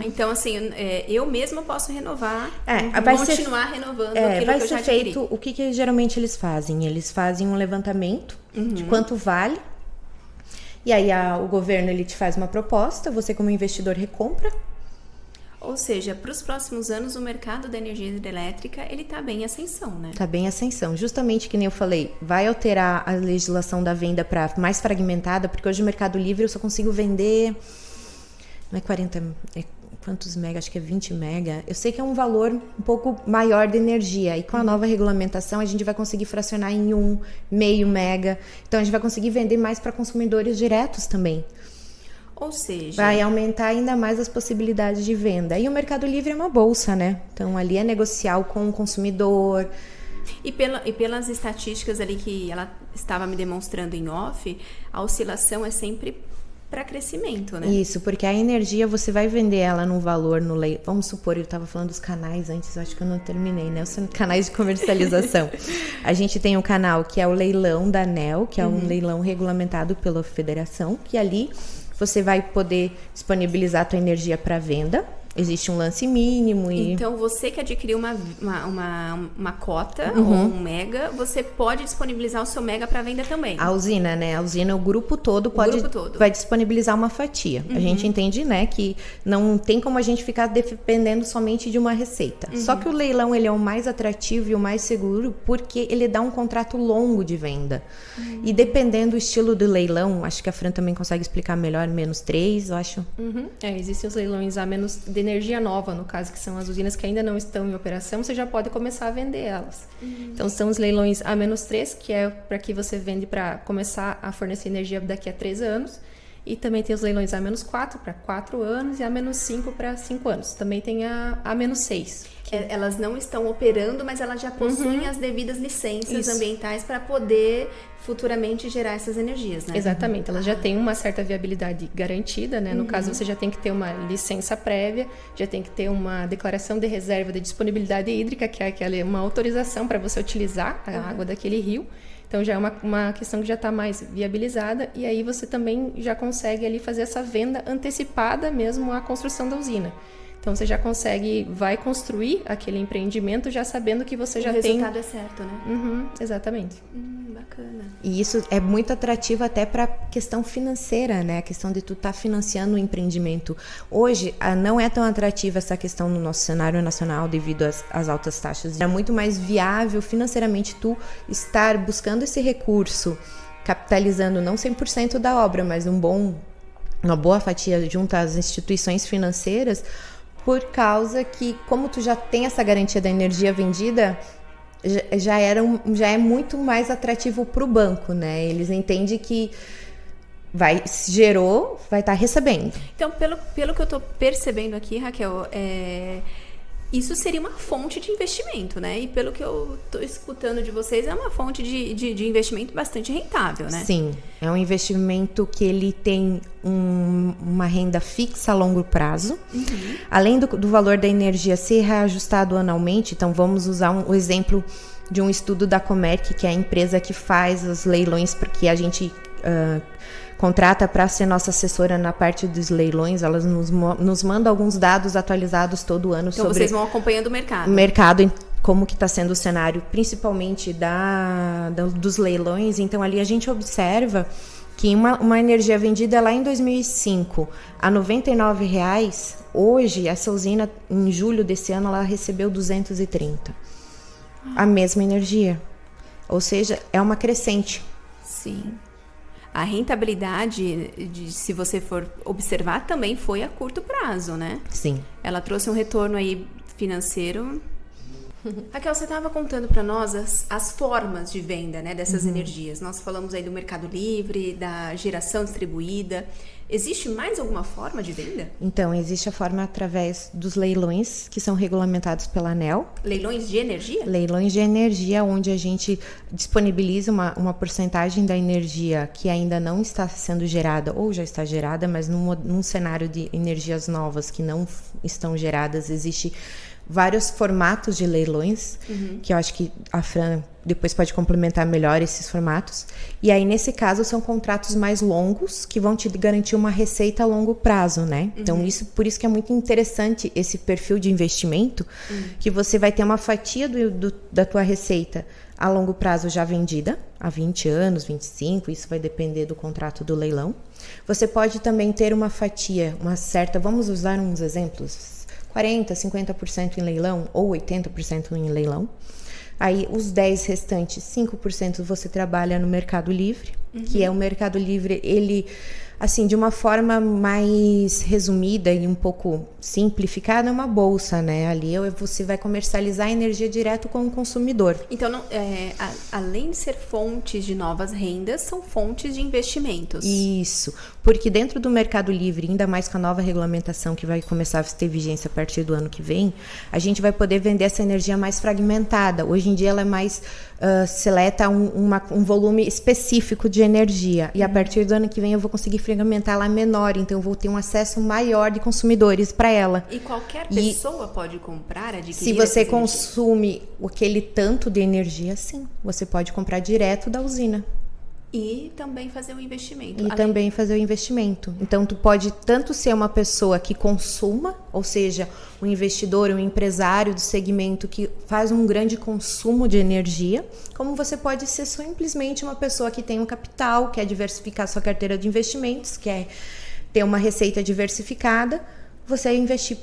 Então, assim, eu mesma posso renovar, continuar renovando aquilo vai que eu já ser feito. O que geralmente eles fazem? Eles fazem um levantamento de quanto vale. E aí o governo ele te faz uma proposta, você como investidor recompra. Ou seja, para os próximos anos, o mercado da energia hidrelétrica, ele está bem em ascensão, né? Está bem em ascensão. Justamente que nem eu falei, vai alterar a legislação da venda para mais fragmentada, porque hoje no Mercado Livre eu só consigo vender... Não é 40... quantos mega? Acho que é 20 mega. Eu sei que é um valor um pouco maior de energia. E com a nova regulamentação, a gente vai conseguir fracionar em meio mega. Então, a gente vai conseguir vender mais para consumidores diretos também. Ou seja... Vai aumentar ainda mais as possibilidades de venda. E o Mercado Livre é uma bolsa, né? Então, ali é negociar com o consumidor. E pelas estatísticas ali que ela estava me demonstrando em off, a oscilação é sempre para crescimento, né? Isso, porque a energia você vai vender ela num valor no leilão. Vamos supor, eu estava falando dos canais antes, acho que eu não terminei, né? Os canais de comercialização. A gente tem um canal que é o leilão da ANEEL, que é um leilão regulamentado pela federação, que ali você vai poder disponibilizar a tua energia para venda. Existe um lance mínimo e... Então, você que adquiriu uma cota ou um mega, você pode disponibilizar o seu mega para venda também. A usina, né? A usina, o grupo todo vai disponibilizar uma fatia. A gente entende, né, que não tem como a gente ficar dependendo somente de uma receita. Só que o leilão, ele é o mais atrativo e o mais seguro porque ele dá um contrato longo de venda. E dependendo do estilo do leilão, acho que a Fran também consegue explicar melhor, -3, eu acho. Existem os leilões a menos de energia nova, no caso, que são as usinas que ainda não estão em operação, você já pode começar a vender elas. Então, são os leilões A-3, que é para que você vende para começar a fornecer energia daqui a 3 anos. E também tem os leilões A-4 para 4 anos e A-5 para 5 anos. Também tem a A-6. Elas não estão operando, mas elas já possuem as devidas licenças ambientais para poder futuramente gerar essas energias, né? Exatamente, elas já têm uma certa viabilidade garantida, né? No caso, você já tem que ter uma licença prévia, já tem que ter uma declaração de reserva de disponibilidade hídrica, que é uma autorização para você utilizar a água daquele rio. Então, já é uma questão que já está mais viabilizada, e aí você também já consegue ali fazer essa venda antecipada mesmo à construção da usina. Então, você já vai construir aquele empreendimento já sabendo que você já tem... O resultado é certo, né? Exatamente. Bacana. E isso é muito atrativo até para a questão financeira, né? A questão de tu estar financiando o empreendimento. Hoje, não é tão atrativa essa questão no nosso cenário nacional devido às altas taxas. É muito mais viável financeiramente tu estar buscando esse recurso, capitalizando não 100% da obra, mas uma boa fatia junto às instituições financeiras, por causa que, como tu já tem essa garantia da energia vendida, já é muito mais atrativo para o banco, né? Eles entendem que vai estar recebendo. Então, pelo que eu estou percebendo aqui, Raquel, isso seria uma fonte de investimento, né? E pelo que eu estou escutando de vocês, é uma fonte de investimento bastante rentável, né? Sim, é um investimento que ele tem uma renda fixa a longo prazo. Além do valor da energia ser reajustado anualmente, então vamos usar o exemplo de um estudo da Comerc, que é a empresa que faz os leilões, porque a gente... contrata para ser nossa assessora na parte dos leilões. Elas nos manda alguns dados atualizados todo ano então, vocês vão acompanhando o mercado. O mercado, como que está sendo o cenário, principalmente dos leilões. Então, ali a gente observa que uma energia vendida lá em 2005 a R$ 99,00, hoje, essa usina, em julho desse ano, ela recebeu 230. A mesma energia. Ou seja, é uma crescente. Sim. a rentabilidade, se você for observar, também foi a curto prazo, né? Sim. Ela trouxe um retorno aí financeiro. Raquel, você estava contando para nós as formas de venda, né, dessas energias. Nós falamos aí do Mercado Livre, da geração distribuída. Existe mais alguma forma de venda? Então, existe a forma através dos leilões, que são regulamentados pela ANEEL. Leilões de energia? Leilões de energia, onde a gente disponibiliza uma porcentagem da energia que ainda não está sendo gerada, ou já está gerada, mas num cenário de energias novas que não estão geradas, existe vários formatos de leilões, que eu acho que a Fran depois pode complementar melhor esses formatos. E aí, nesse caso, são contratos mais longos que vão te garantir uma receita a longo prazo, né? Então, por isso que é muito interessante esse perfil de investimento, que você vai ter uma fatia da tua receita a longo prazo já vendida, há 20 anos, 25, isso vai depender do contrato do leilão. Você pode também ter uma fatia, vamos usar uns exemplos, 40%, 50% em leilão ou 80% em leilão. Aí, os 10 restantes, 5% você trabalha no Mercado Livre, que é o Mercado Livre, ele, assim, de uma forma mais resumida e um pouco simplificada, é uma bolsa, né? Ali você vai comercializar a energia direto com o consumidor. Então, além de ser fontes de novas rendas, são fontes de investimentos. Isso, porque dentro do Mercado Livre, ainda mais com a nova regulamentação que vai começar a ter vigência a partir do ano que vem, a gente vai poder vender essa energia mais fragmentada. Hoje em dia ela é mais seleta um volume específico de energia. E a partir do ano que vem eu vou conseguir fragmentar ela menor, então eu vou ter um acesso maior de consumidores para ela. E qualquer pessoa pode comprar, adquirir? Se você consome aquele tanto de energia, sim, você pode comprar direto da usina. E também fazer um investimento. Também fazer o investimento. Então, tu pode tanto ser uma pessoa que consuma, ou seja, um investidor, um empresário do segmento que faz um grande consumo de energia, como você pode ser simplesmente uma pessoa que tem um capital, quer diversificar sua carteira de investimentos, quer ter uma receita diversificada, você investir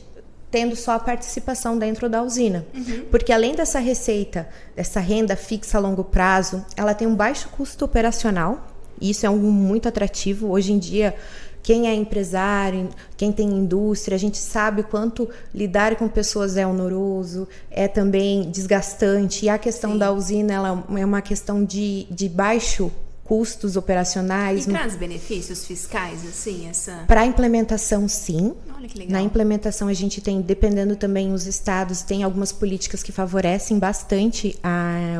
tendo só a participação dentro da usina. Porque além dessa receita, dessa renda fixa a longo prazo, ela tem um baixo custo operacional, e isso é algo muito atrativo. Hoje em dia, quem é empresário, quem tem indústria, a gente sabe o quanto lidar com pessoas é oneroso, é também desgastante, e a questão da usina ela é uma questão de baixo custos operacionais. E traz benefícios fiscais, assim, Para a implementação, sim. Olha que legal. Na implementação, a gente tem, dependendo também os estados, tem algumas políticas que favorecem bastante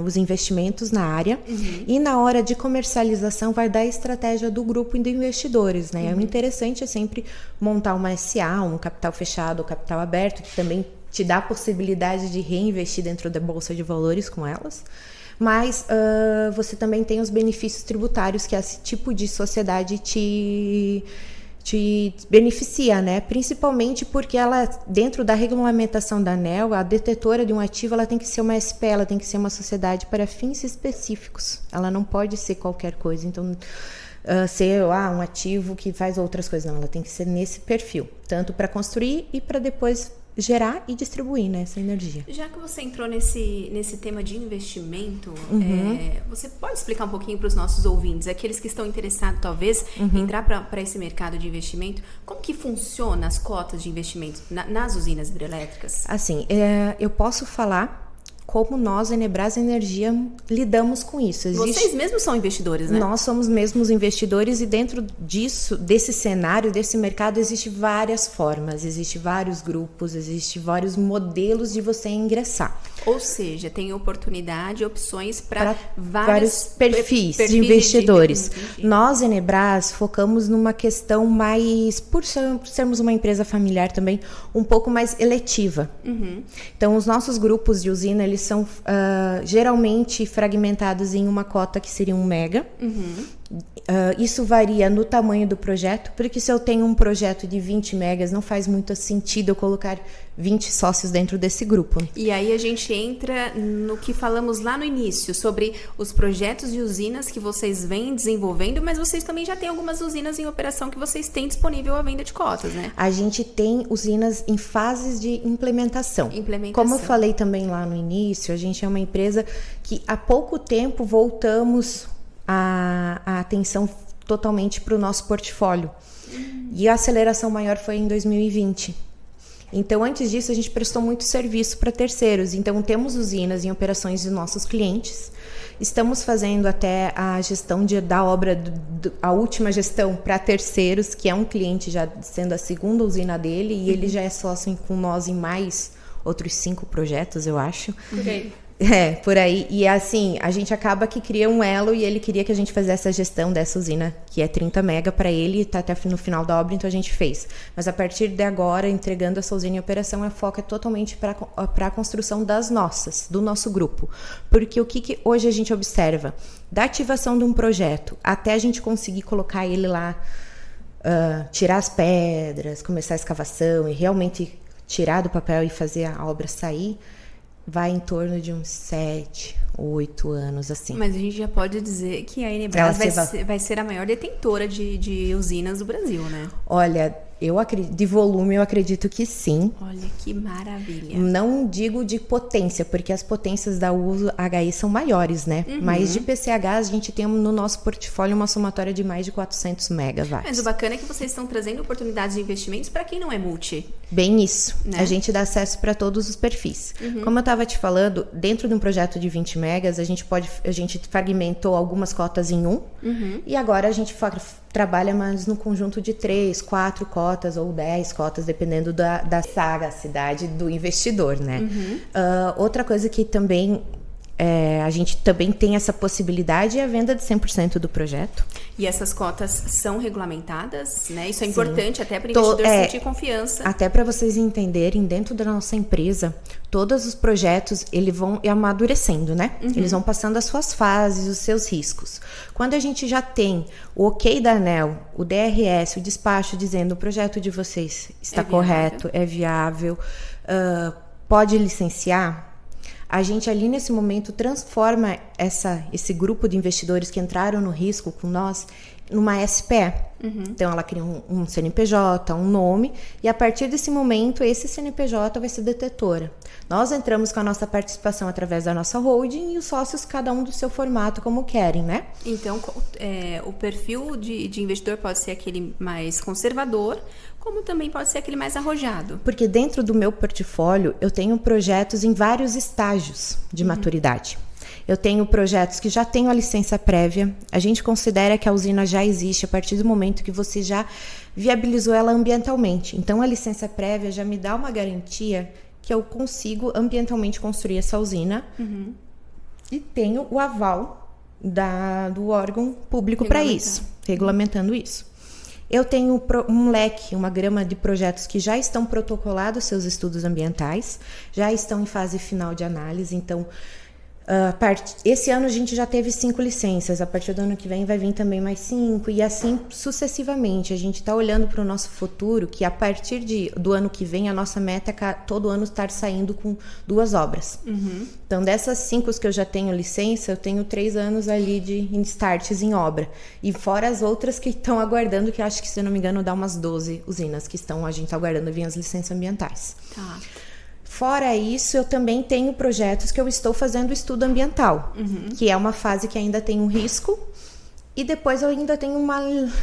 os investimentos na área. E na hora de comercialização, vai dar a estratégia do grupo de investidores, né? O interessante é sempre montar uma SA, um capital fechado ou capital aberto, que também te dá a possibilidade de reinvestir dentro da Bolsa de Valores com elas. Mas você também tem os benefícios tributários que esse tipo de sociedade te beneficia, né? Principalmente porque ela, dentro da regulamentação da ANEEL, a detetora de um ativo, ela tem que ser uma SP, ela tem que ser uma sociedade para fins específicos. Ela não pode ser qualquer coisa. Então, ser um ativo que faz outras coisas. Não, ela tem que ser nesse perfil. Tanto para construir e para depois gerar e distribuir, né, essa energia. Já que você entrou nesse tema de investimento, você pode explicar um pouquinho para os nossos ouvintes, aqueles que estão interessados talvez em entrar para esse mercado de investimento, como que funciona as cotas de investimento nas usinas hidrelétricas? Assim, eu posso falar como nós, Enebras Energia, lidamos com isso. Vocês mesmos são investidores, né? Nós somos mesmos investidores e dentro desse cenário, desse mercado, existe várias formas, existe vários grupos, existe vários modelos de você ingressar. Ou seja, tem oportunidade, opções para vários perfis de investidores. Nós, Enebras, focamos numa questão mais, por sermos uma empresa familiar também, um pouco mais eletiva. Então, os nossos grupos de usina, eles são geralmente fragmentados em uma cota que seria 1 mega. Isso varia no tamanho do projeto, porque se eu tenho um projeto de 20 megas, não faz muito sentido eu colocar 20 sócios dentro desse grupo. E aí a gente entra no que falamos lá no início, sobre os projetos de usinas que vocês vêm desenvolvendo, mas vocês também já têm algumas usinas em operação que vocês têm disponível à venda de cotas, né? A gente tem usinas em fases de implementação. Como eu falei também lá no início, a gente é uma empresa que há pouco tempo voltamos a atenção totalmente para o nosso portfólio. E a aceleração maior foi em 2020. Então, antes disso, a gente prestou muito serviço para terceiros. Então, temos usinas em operações de nossos clientes. Estamos fazendo até a gestão da obra, a última gestão para terceiros, que é um cliente já sendo a segunda usina dele, e ele já é sócio com nós em mais outros 5 projetos, eu acho. Ok. Por aí. E assim, a gente acaba que cria um elo e ele queria que a gente fizesse a gestão dessa usina, que é 30 mega para ele, tá até no final da obra, então a gente fez. Mas a partir de agora, entregando essa usina em operação, a foco é totalmente para a construção das nossas, do nosso grupo. Porque o que hoje a gente observa? Da ativação de um projeto até a gente conseguir colocar ele lá, tirar as pedras, começar a escavação e realmente tirar do papel e fazer a obra sair, vai em torno de uns 7, 8 anos, assim. Mas a gente já pode dizer que a Enebras vai ser a maior detentora de usinas do Brasil, né? Olha, de volume eu acredito que sim. Olha que maravilha. Não digo de potência, porque as potências da HI são maiores, né? Mas de PCH a gente tem no nosso portfólio uma somatória de mais de 400 megawatts. Mas o bacana é que vocês estão trazendo oportunidades de investimentos para quem não é multi. Bem isso. Né? A gente dá acesso para todos os perfis. Como eu estava te falando, dentro de um projeto de 20 megas, a gente fragmentou algumas cotas em 1, e agora a gente trabalha mais no conjunto de 3, 4 cotas ou 10 cotas, dependendo da sagacidade do investidor, né? Outra coisa que também a gente também tem essa possibilidade é a venda de 100% do projeto. E essas cotas são regulamentadas, né? Isso é Sim. importante até para o investidor sentir confiança. Até para vocês entenderem, dentro da nossa empresa, todos os projetos, eles vão amadurecendo, né? Eles vão passando as suas fases, os seus riscos. Quando a gente já tem o ok da ANEEL, o DRS, o despacho dizendo o projeto de vocês está correto, é viável, pode licenciar, a gente ali nesse momento transforma esse grupo de investidores que entraram no risco com nós numa SPE. Então ela cria um CNPJ, um nome, e a partir desse momento esse CNPJ vai ser detetora. Nós entramos com a nossa participação através da nossa holding e os sócios cada um do seu formato como querem, né? Então o perfil de investidor pode ser aquele mais conservador, como também pode ser aquele mais arrojado. Porque dentro do meu portfólio eu tenho projetos em vários estágios de maturidade. Eu tenho projetos que já tenho a licença prévia. A gente considera que a usina já existe a partir do momento que você já viabilizou ela ambientalmente. Então, a licença prévia já me dá uma garantia que eu consigo ambientalmente construir essa usina. E tenho o aval do órgão público para isso, regulamentando isso. Eu tenho um leque, uma gama de projetos que já estão protocolados seus estudos ambientais, já estão em fase final de análise, então... esse ano a gente já teve 5 licenças, a partir do ano que vem vai vir também mais 5 e assim sucessivamente. A gente está olhando para o nosso futuro, que a partir do ano que vem a nossa meta é todo ano estar saindo com 2 obras. Então dessas 5 que eu já tenho licença, eu tenho 3 anos ali de starts em obra, e fora as outras que estão aguardando, que acho que, se não me engano, dá umas 12 usinas que a gente está aguardando vir as licenças ambientais. Tá. Fora isso, eu também tenho projetos que eu estou fazendo estudo ambiental, que é uma fase que ainda tem um risco, e depois eu ainda tenho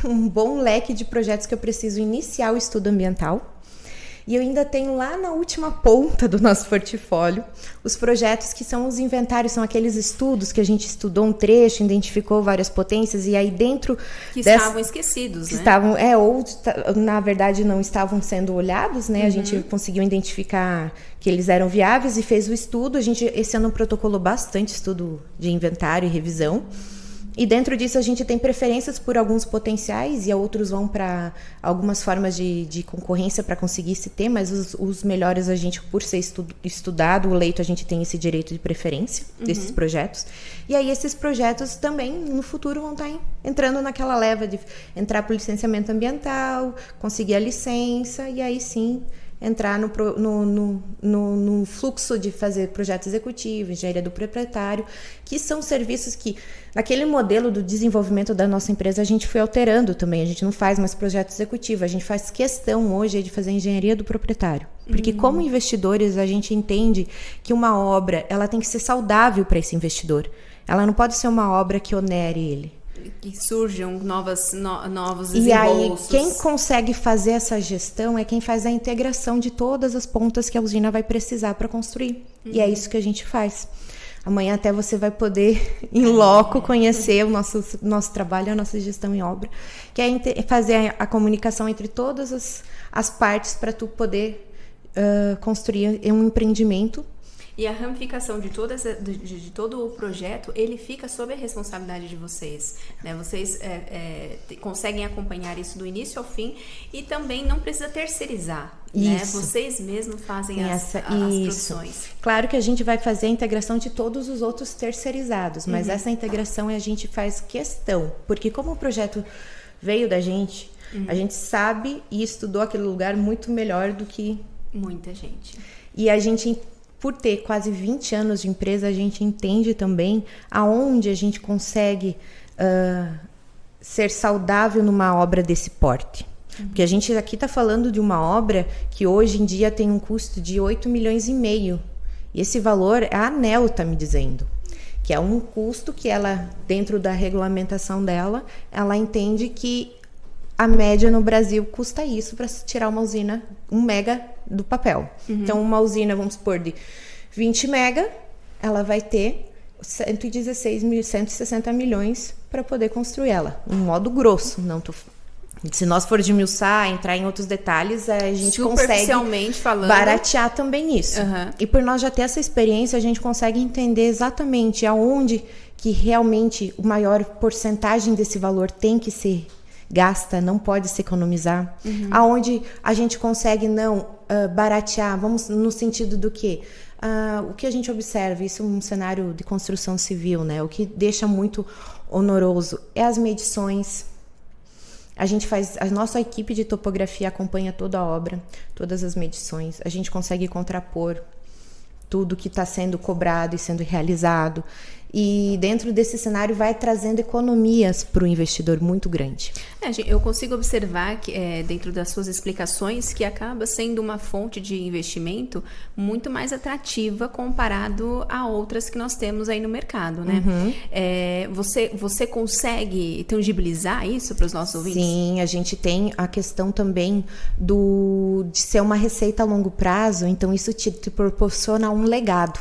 um bom leque de projetos que eu preciso iniciar o estudo ambiental. E eu ainda tenho lá na última ponta do nosso portfólio os projetos que são os inventários, são aqueles estudos que a gente estudou um trecho, identificou várias potências, e aí dentro... Que estavam esquecidos, né? Ou na verdade não estavam sendo olhados, né? A gente conseguiu identificar que eles eram viáveis e fez o estudo. A gente, esse ano, protocolou bastante estudo de inventário e revisão. E dentro disso a gente tem preferências por alguns potenciais e outros vão para algumas formas de concorrência para conseguir se ter, mas os melhores a gente, por ser estudado, o leito, a gente tem esse direito de preferência desses projetos. E aí esses projetos também no futuro vão estar entrando naquela leva de entrar por licenciamento ambiental, conseguir a licença e aí sim entrar no fluxo de fazer projeto executivo, engenharia do proprietário, que são serviços que, naquele modelo do desenvolvimento da nossa empresa, a gente foi alterando também. A gente não faz mais projeto executivo, a gente faz questão hoje de fazer engenharia do proprietário. Porque como investidores, a gente entende que uma obra ela tem que ser saudável para esse investidor. Ela não pode ser uma obra que onere ele. que surjam novos E aí, desembolsos. quem consegue fazer essa gestão é quem faz a integração de todas as pontas que a usina vai precisar para construir. E é isso que a gente faz. Amanhã até você vai poder, em loco, conhecer o nosso trabalho, a nossa gestão em obra, que é fazer a comunicação entre todas as partes para tu poder construir um empreendimento. E a ramificação de todo o projeto, ele fica sob a responsabilidade de vocês, né? Vocês conseguem acompanhar isso do início ao fim e também não precisa terceirizar, né? Vocês mesmos fazem as produções. Claro que a gente vai fazer a integração de todos os outros terceirizados, mas essa integração a gente faz questão, porque como o projeto veio da gente, a gente sabe e estudou aquele lugar muito melhor do que... Muita gente. E a gente... Por ter quase 20 anos de empresa, a gente entende também aonde a gente consegue ser saudável numa obra desse porte. Porque a gente aqui está falando de uma obra que hoje em dia tem um custo de 8,5 milhões. E esse valor, a ANEEL está me dizendo, que é um custo que ela, dentro da regulamentação dela, ela entende que a média no Brasil custa isso para tirar uma usina, 1 mega do papel. Então, uma usina, vamos supor, de 20 mega, ela vai ter 160 milhões para poder construir ela. Um modo grosso. Se nós for desmiuçar, entrar em outros detalhes, a gente consegue baratear também isso. E por nós já ter essa experiência, a gente consegue entender exatamente aonde que realmente o maior porcentagem desse valor tem que ser gasta, não pode se economizar. Aonde a gente consegue baratear, vamos no sentido do quê? O que a gente observa, isso é um cenário de construção civil, né? O que deixa muito honoroso é as medições. A nossa equipe de topografia acompanha toda a obra, todas as medições. A gente consegue contrapor tudo que está sendo cobrado e sendo realizado. E dentro desse cenário vai trazendo economias para o investidor muito grande. Eu consigo observar que dentro das suas explicações que acaba sendo uma fonte de investimento muito mais atrativa comparado a outras que nós temos aí no mercado, né? Você consegue tangibilizar isso para os nossos ouvintes? Sim, a gente tem a questão também de ser uma receita a longo prazo, então isso te proporciona um legado.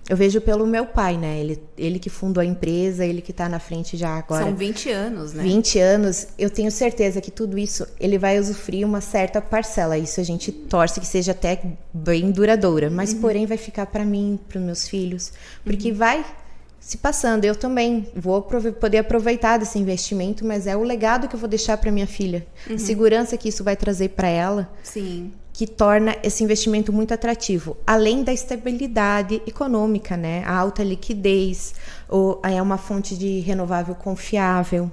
Eu vejo pelo meu pai, né? Ele que fundou a empresa, ele que está na frente já agora. São 20 anos, né? 20 anos. Eu tenho certeza que tudo isso, ele vai usufruir uma certa parcela. Isso a gente torce que seja até bem duradoura. Mas, porém, vai ficar para mim, para os meus filhos. Porque vai se passando. Eu também vou poder aproveitar desse investimento, mas é o legado que eu vou deixar para minha filha. A segurança que isso vai trazer para ela. Sim. Que torna esse investimento muito atrativo, além da estabilidade econômica, né? A alta liquidez, é uma fonte de renovável confiável.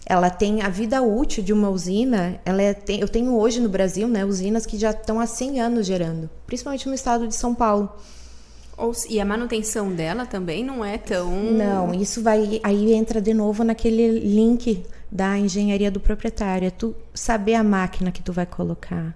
Ela tem a vida útil de uma usina, eu tenho hoje no Brasil, né, usinas que já estão há 100 anos gerando, principalmente no estado de São Paulo. E a manutenção dela também não é tão... Não, isso aí entra de novo naquele link da engenharia do proprietário, é tu saber a máquina que tu vai colocar,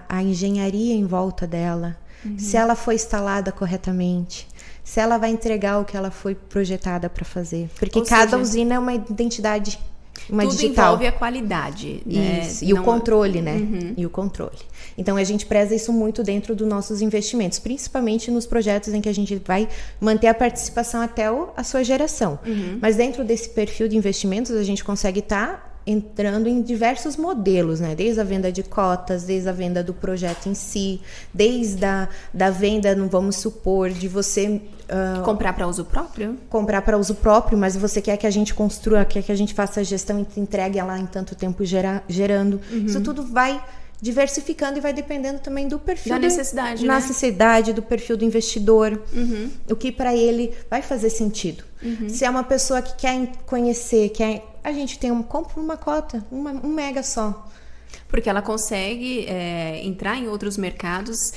a engenharia em volta dela, se ela foi instalada corretamente, se ela vai entregar o que ela foi projetada para fazer, porque cada usina é uma identidade, tudo digital. Envolve a qualidade, né? Isso, e o controle, né? E o controle. Então, a gente preza isso muito dentro dos nossos investimentos, principalmente nos projetos em que a gente vai manter a participação até a sua geração. Mas dentro desse perfil de investimentos, a gente consegue estar entrando em diversos modelos, né? Desde a venda de cotas, desde a venda do projeto em si, desde da venda, não vamos supor, de você... comprar para uso próprio? Comprar para uso próprio, mas você quer que a gente construa, quer que a gente faça a gestão e entregue ela em tanto tempo gerando. Isso tudo vai diversificando e vai dependendo também do perfil. Da necessidade, né? Na necessidade, do perfil do investidor. O que para ele vai fazer sentido. Se é uma pessoa que quer conhecer, a gente compra uma cota, 1 mega só. Porque ela consegue entrar em outros mercados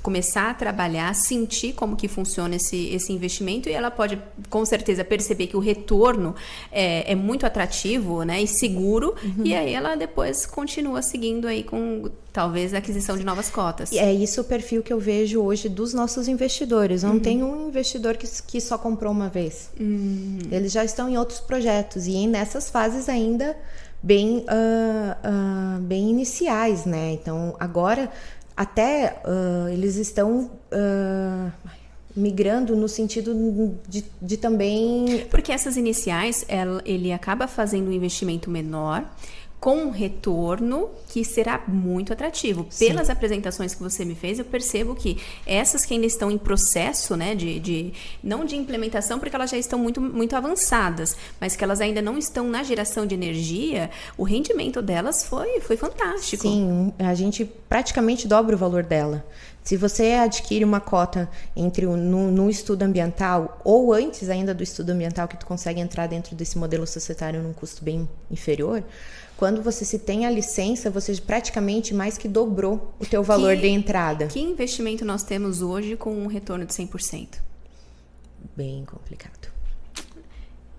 começar a trabalhar, sentir como que funciona esse investimento, e ela pode, com certeza, perceber que o retorno é muito atrativo, né, e seguro, e aí ela depois continua seguindo aí com, talvez, a aquisição de novas cotas. É isso o perfil que eu vejo hoje dos nossos investidores. Não tem um investidor que só comprou uma vez. Eles já estão em outros projetos e nessas fases ainda bem iniciais, né? Então, agora até eles estão migrando no sentido de também... Porque essas iniciais, ele acaba fazendo um investimento menor, com um retorno que será muito atrativo. Sim. Pelas apresentações que você me fez, eu percebo que essas que ainda estão em processo, né, não de implementação, porque elas já estão muito, muito avançadas, mas que elas ainda não estão na geração de energia, o rendimento delas foi fantástico. Sim, a gente praticamente dobra o valor dela. Se você adquire uma cota no estudo ambiental, ou antes ainda do estudo ambiental, que tu consegue entrar dentro desse modelo societário num custo bem inferior, quando você se tem a licença, você praticamente mais que dobrou o teu valor de entrada. Que investimento nós temos hoje com um retorno de 100%? Bem complicado.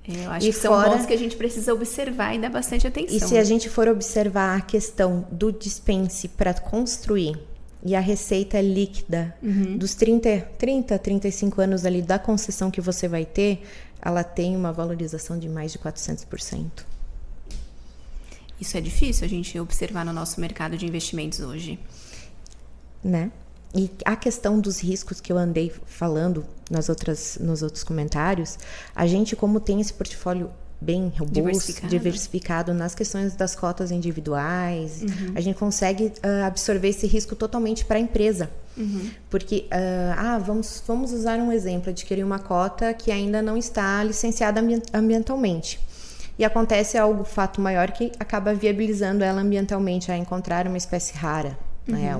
Eu acho que são pontos que a gente precisa observar e dar bastante atenção. E se a gente for observar a questão do dispense para construir e a receita líquida dos 35 anos ali da concessão que você vai ter, ela tem uma valorização de mais de 400%. Isso é difícil a gente observar no nosso mercado de investimentos hoje. Né? E a questão dos riscos que eu andei falando nos outros comentários, a gente, como tem esse portfólio bem robusto, diversificado nas questões das cotas individuais, a gente consegue absorver esse risco totalmente para a empresa. Porque, vamos usar um exemplo, adquirir uma cota que ainda não está licenciada ambientalmente. E acontece fato maior que acaba viabilizando ela ambientalmente a encontrar uma espécie rara, né?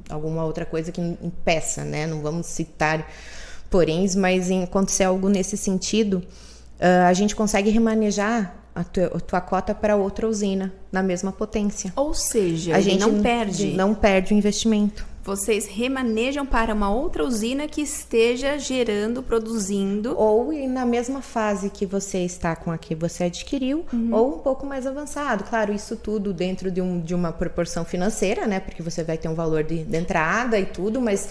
Alguma outra coisa que impeça, né? Não vamos citar poréns, mas acontecer algo nesse sentido, a gente consegue remanejar a tua cota para outra usina na mesma potência. Ou seja, a gente não perde o investimento. Vocês remanejam para uma outra usina que esteja gerando, produzindo. Ou na mesma fase que você está com a que você adquiriu, ou um pouco mais avançado. Claro, isso tudo dentro de uma proporção financeira, né? Porque você vai ter um valor de entrada e tudo, mas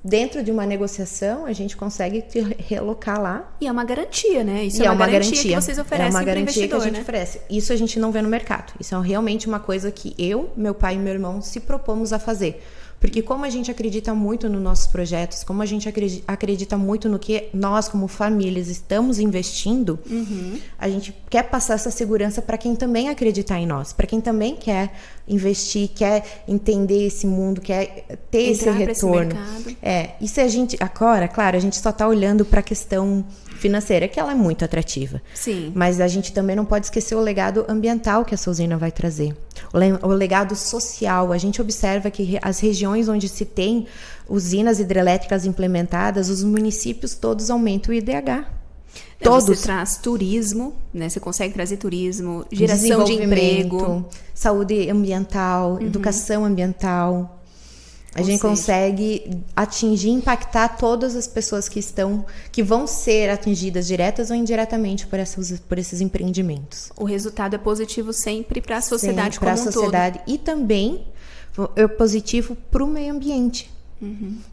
dentro de uma negociação a gente consegue te relocar lá. E é uma garantia, né? Isso é uma garantia que vocês oferecem para o investidor, né? É uma garantia que a gente oferece. Isso a gente não vê no mercado. Isso é realmente uma coisa que eu, meu pai e meu irmão se propomos a fazer. Porque como a gente acredita muito nos nossos projetos, como a gente acredita muito no que nós, como famílias, estamos investindo, a gente quer passar essa segurança para quem também acredita em nós, para quem também quer investir, quer entender esse mundo, quer ter esse retorno. E se a gente, agora, claro, a gente só está olhando para a questão financeira, que ela é muito atrativa. Sim. Mas a gente também não pode esquecer o legado ambiental que essa usina vai trazer. O legado social. A gente observa que as regiões onde se tem usinas hidrelétricas implementadas, os municípios todos aumentam o IDH. Todos. Você traz turismo, né? Você consegue trazer turismo, geração de emprego, saúde ambiental, educação ambiental. A gente consegue atingir, impactar todas as pessoas que vão ser atingidas diretas ou indiretamente por esses empreendimentos. O resultado é positivo sempre para a sociedade como um todo. Para a sociedade e também é positivo para o meio ambiente.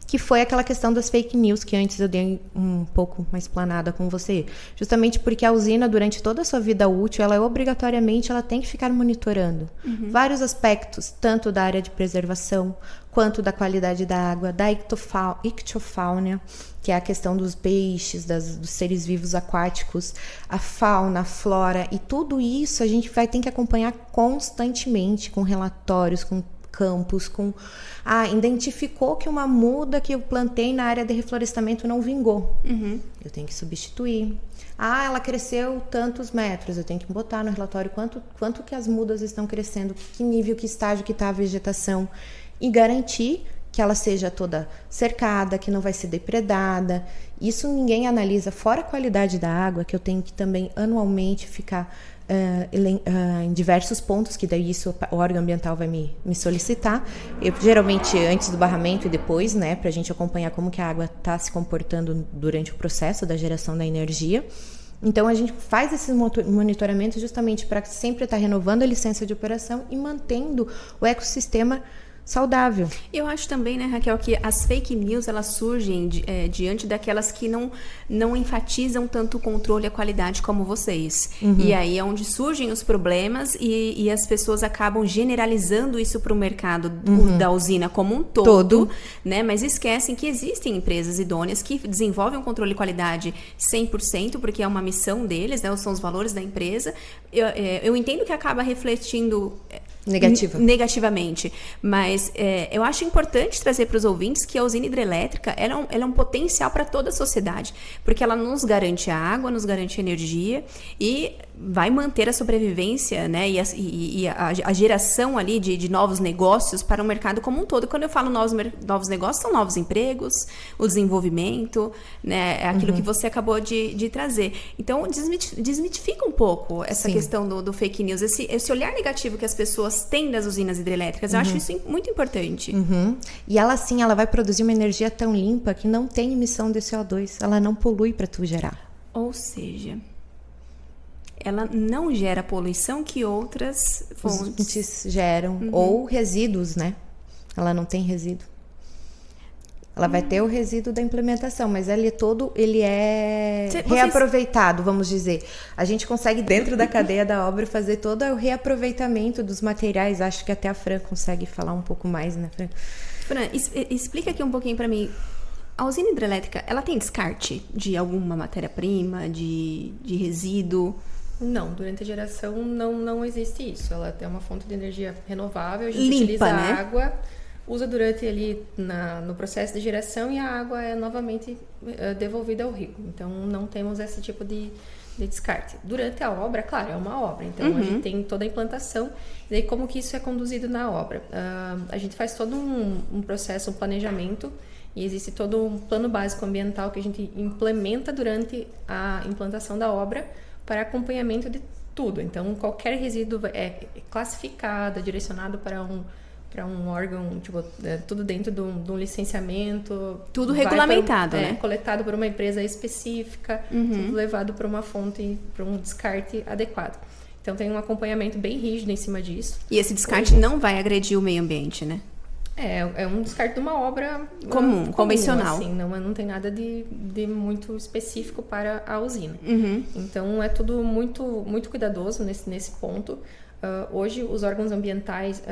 Que foi aquela questão das fake news que antes eu dei um pouco mais explanada com você. Justamente porque a usina, durante toda a sua vida útil, ela obrigatoriamente tem que ficar monitorando vários aspectos, tanto da área de preservação, quanto da qualidade da água, da ictiofauna, que é a questão dos peixes, dos seres vivos aquáticos, a fauna, a flora, e tudo isso a gente vai ter que acompanhar constantemente, com relatórios, com campos, identificou que uma muda que eu plantei na área de reflorestamento não vingou. Eu tenho que substituir. Ela cresceu tantos metros, eu tenho que botar no relatório quanto que as mudas estão crescendo, que nível, que estágio que está a vegetação, e garantir que ela seja toda cercada, que não vai ser depredada. Isso ninguém analisa, fora a qualidade da água, que eu tenho que também anualmente ficar em diversos pontos, que daí isso o órgão ambiental vai me solicitar. Eu, geralmente antes do barramento e depois, né, para a gente acompanhar como que a água está se comportando durante o processo da geração da energia. Então a gente faz esses monitoramentos justamente para sempre estar renovando a licença de operação e mantendo o ecossistema saudável. Eu acho também, né, Raquel, que as fake news, elas surgem diante daquelas que não enfatizam tanto o controle e a qualidade como vocês. E aí é onde surgem os problemas e as pessoas acabam generalizando isso para o mercado da usina como um todo, né? Mas esquecem que existem empresas idôneas que desenvolvem um controle de qualidade 100%, porque é uma missão deles, né? São os valores da empresa. Eu entendo que acaba refletindo negativamente, mas eu acho importante trazer para os ouvintes que a usina hidrelétrica ela é um potencial para toda a sociedade, porque ela nos garante a água, nos garante a energia e vai manter a sobrevivência, né, e a geração ali de novos negócios para o mercado como um todo. Quando eu falo novos negócios, são novos empregos, o desenvolvimento, né, é aquilo que você acabou de trazer. Então, desmitifica um pouco essa questão do fake news, esse olhar negativo que as pessoas têm das usinas hidrelétricas. Eu acho isso muito importante. E ela, sim, ela vai produzir uma energia tão limpa que não tem emissão de CO2, ela não polui para tu gerar. Ou seja, ela não gera poluição que outras fontes geram, ou resíduos, né? Ela não tem resíduo. Ela vai ter o resíduo da implementação, mas ele é reaproveitado, vamos dizer. A gente consegue, dentro da cadeia da obra, fazer todo o reaproveitamento dos materiais. Acho que até a Fran consegue falar um pouco mais, né, Fran? Fran, explica aqui um pouquinho para mim. A usina hidrelétrica, ela tem descarte de alguma matéria-prima, de resíduo? Não, durante a geração não existe isso. Ela é uma fonte de energia renovável, a gente limpa, utiliza né? a água, usa durante ali no processo de geração e a água é novamente devolvida ao rio. Então não temos esse tipo de descarte. Durante a obra, claro, é uma obra, então a gente tem toda a implantação. E aí como que isso é conduzido na obra? A gente faz todo um processo, um planejamento, e existe todo um plano básico ambiental que a gente implementa durante a implantação da obra para acompanhamento de tudo. Então, qualquer resíduo é classificado, direcionado para um órgão, tipo, tudo dentro de um licenciamento. Tudo regulamentado, né? Coletado por uma empresa específica, tudo levado para uma fonte, para um descarte adequado. Então, tem um acompanhamento bem rígido em cima disso. E esse descarte não vai agredir o meio ambiente, né? É um descarte de uma obra comum, convencional. Assim, não tem nada de muito específico para a usina. Então, é tudo muito, muito cuidadoso nesse ponto. Hoje, os órgãos ambientais,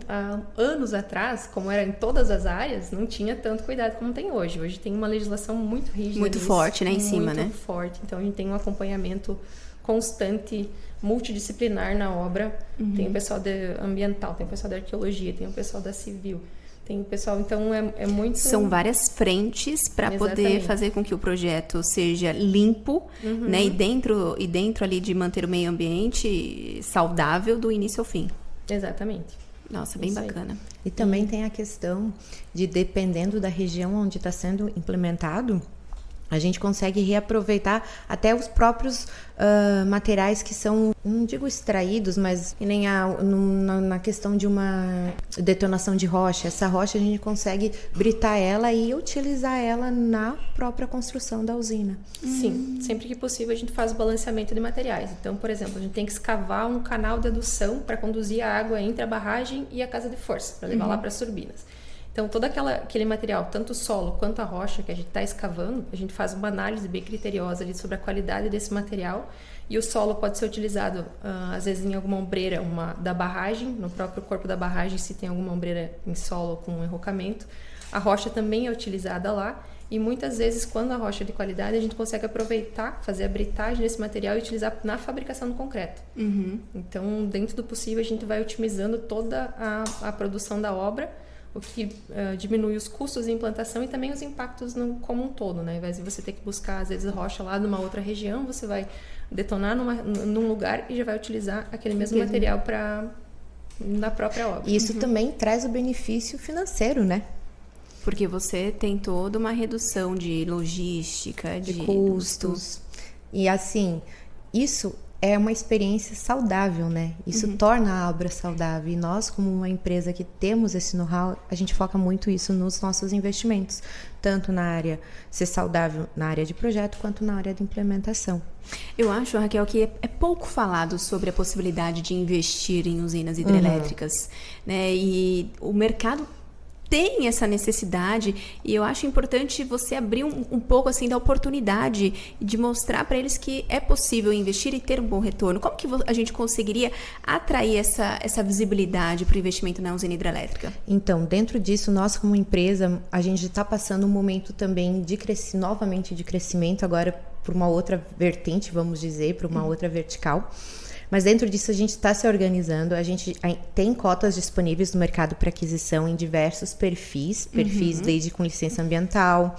há anos atrás, como era em todas as áreas, não tinha tanto cuidado como tem hoje. Hoje tem uma legislação muito rígida. Muito forte, né, em cima, né? Muito forte. Então, a gente tem um acompanhamento constante, multidisciplinar na obra. Tem o pessoal ambiental, tem o pessoal da arqueologia, tem o pessoal da civil, tem o pessoal, então é muito... São várias frentes para poder fazer com que o projeto seja limpo, né? E dentro ali de manter o meio ambiente saudável do início ao fim. Exatamente. Nossa, bem bacana. E também tem a questão de, dependendo da região onde está sendo implementado, a gente consegue reaproveitar até os próprios materiais que são, não digo extraídos, mas nem na questão de uma detonação de rocha. Essa rocha a gente consegue britar ela e utilizar ela na própria construção da usina. Sim, sempre que possível a gente faz o balanceamento de materiais. Então, por exemplo, a gente tem que escavar um canal de adução para conduzir a água entre a barragem e a casa de força, para levar lá para as turbinas. Então, todo aquele material, tanto o solo quanto a rocha que a gente está escavando, a gente faz uma análise bem criteriosa ali sobre a qualidade desse material. E o solo pode ser utilizado, às vezes, em alguma ombreira da barragem, no próprio corpo da barragem, se tem alguma ombreira em solo com enrocamento. A rocha também é utilizada lá. E muitas vezes, quando a rocha é de qualidade, a gente consegue aproveitar, fazer a britagem desse material e utilizar na fabricação do concreto. Então, dentro do possível, a gente vai otimizando toda a produção da obra, o que diminui os custos de implantação e também os impactos como um todo, né? Ao invés de você ter que buscar, às vezes, rocha lá numa outra região, você vai detonar num lugar e já vai utilizar aquele mesmo material na própria obra. E isso também traz o benefício financeiro, né? Porque você tem toda uma redução de logística, de custos. E assim, isso é uma experiência saudável, né? Isso torna a Abra saudável. E nós, como uma empresa que temos esse know-how, a gente foca muito isso nos nossos investimentos. Tanto na área ser saudável, na área de projeto, quanto na área de implementação. Eu acho, Raquel, que é pouco falado sobre a possibilidade de investir em usinas hidrelétricas, né? E o mercado tem essa necessidade, e eu acho importante você abrir um pouco assim da oportunidade de mostrar para eles que é possível investir e ter um bom retorno. Como que a gente conseguiria atrair essa visibilidade para o investimento na usina hidrelétrica? Então, dentro disso, nós como empresa, a gente está passando um momento também novamente de crescimento, agora por uma outra vertente, vamos dizer, por uma outra vertical. Mas dentro disso a gente está se organizando, a gente tem cotas disponíveis no mercado para aquisição em diversos perfis desde com licença ambiental,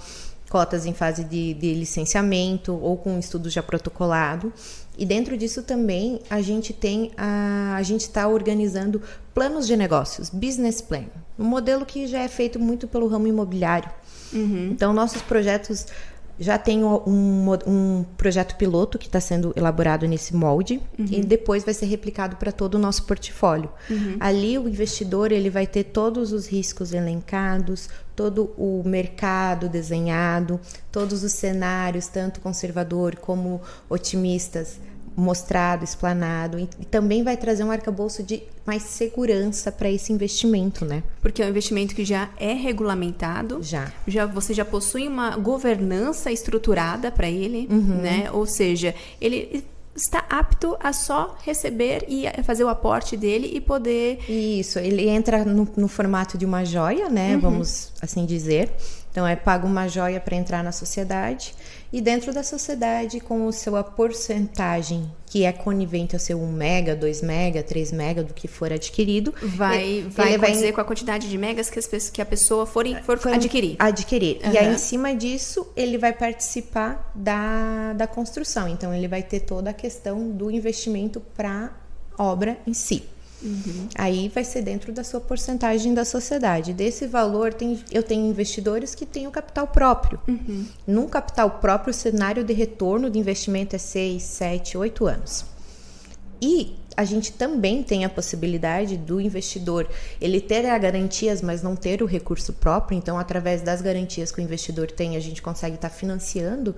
cotas em fase de licenciamento ou com estudo já protocolado. E dentro disso também a gente está organizando planos de negócios, business plan, um modelo que já é feito muito pelo ramo imobiliário. Então nossos projetos já tem um projeto piloto que está sendo elaborado nesse molde e depois vai ser replicado para todo o nosso portfólio. Ali o investidor ele vai ter todos os riscos elencados, todo o mercado desenhado, todos os cenários, tanto conservador como otimistas, mostrado, explanado, e também vai trazer um arcabouço de mais segurança para esse investimento, né? Porque é um investimento que já é regulamentado, você já possui uma governança estruturada para ele, né? Ou seja, ele está apto a só receber e fazer o aporte dele e poder... Isso, ele entra no formato de uma joia, né? Vamos assim dizer. Então, paga uma joia para entrar na sociedade, e dentro da sociedade, com a sua porcentagem, que é conivente ao seu 1 mega, 2 mega, 3 mega, do que for adquirido, vai condizer com a quantidade de megas que a pessoa for adquirir. E aí, em cima disso, ele vai participar da construção. Então, ele vai ter toda a questão do investimento para a obra em si. Aí vai ser dentro da sua porcentagem da sociedade. Desse valor, eu tenho investidores que têm o capital próprio. Num capital próprio, o cenário de retorno de investimento é 6, 7, 8 anos. E a gente também tem a possibilidade do investidor ele ter as garantias, mas não ter o recurso próprio. Então, através das garantias que o investidor tem, a gente consegue estar financiando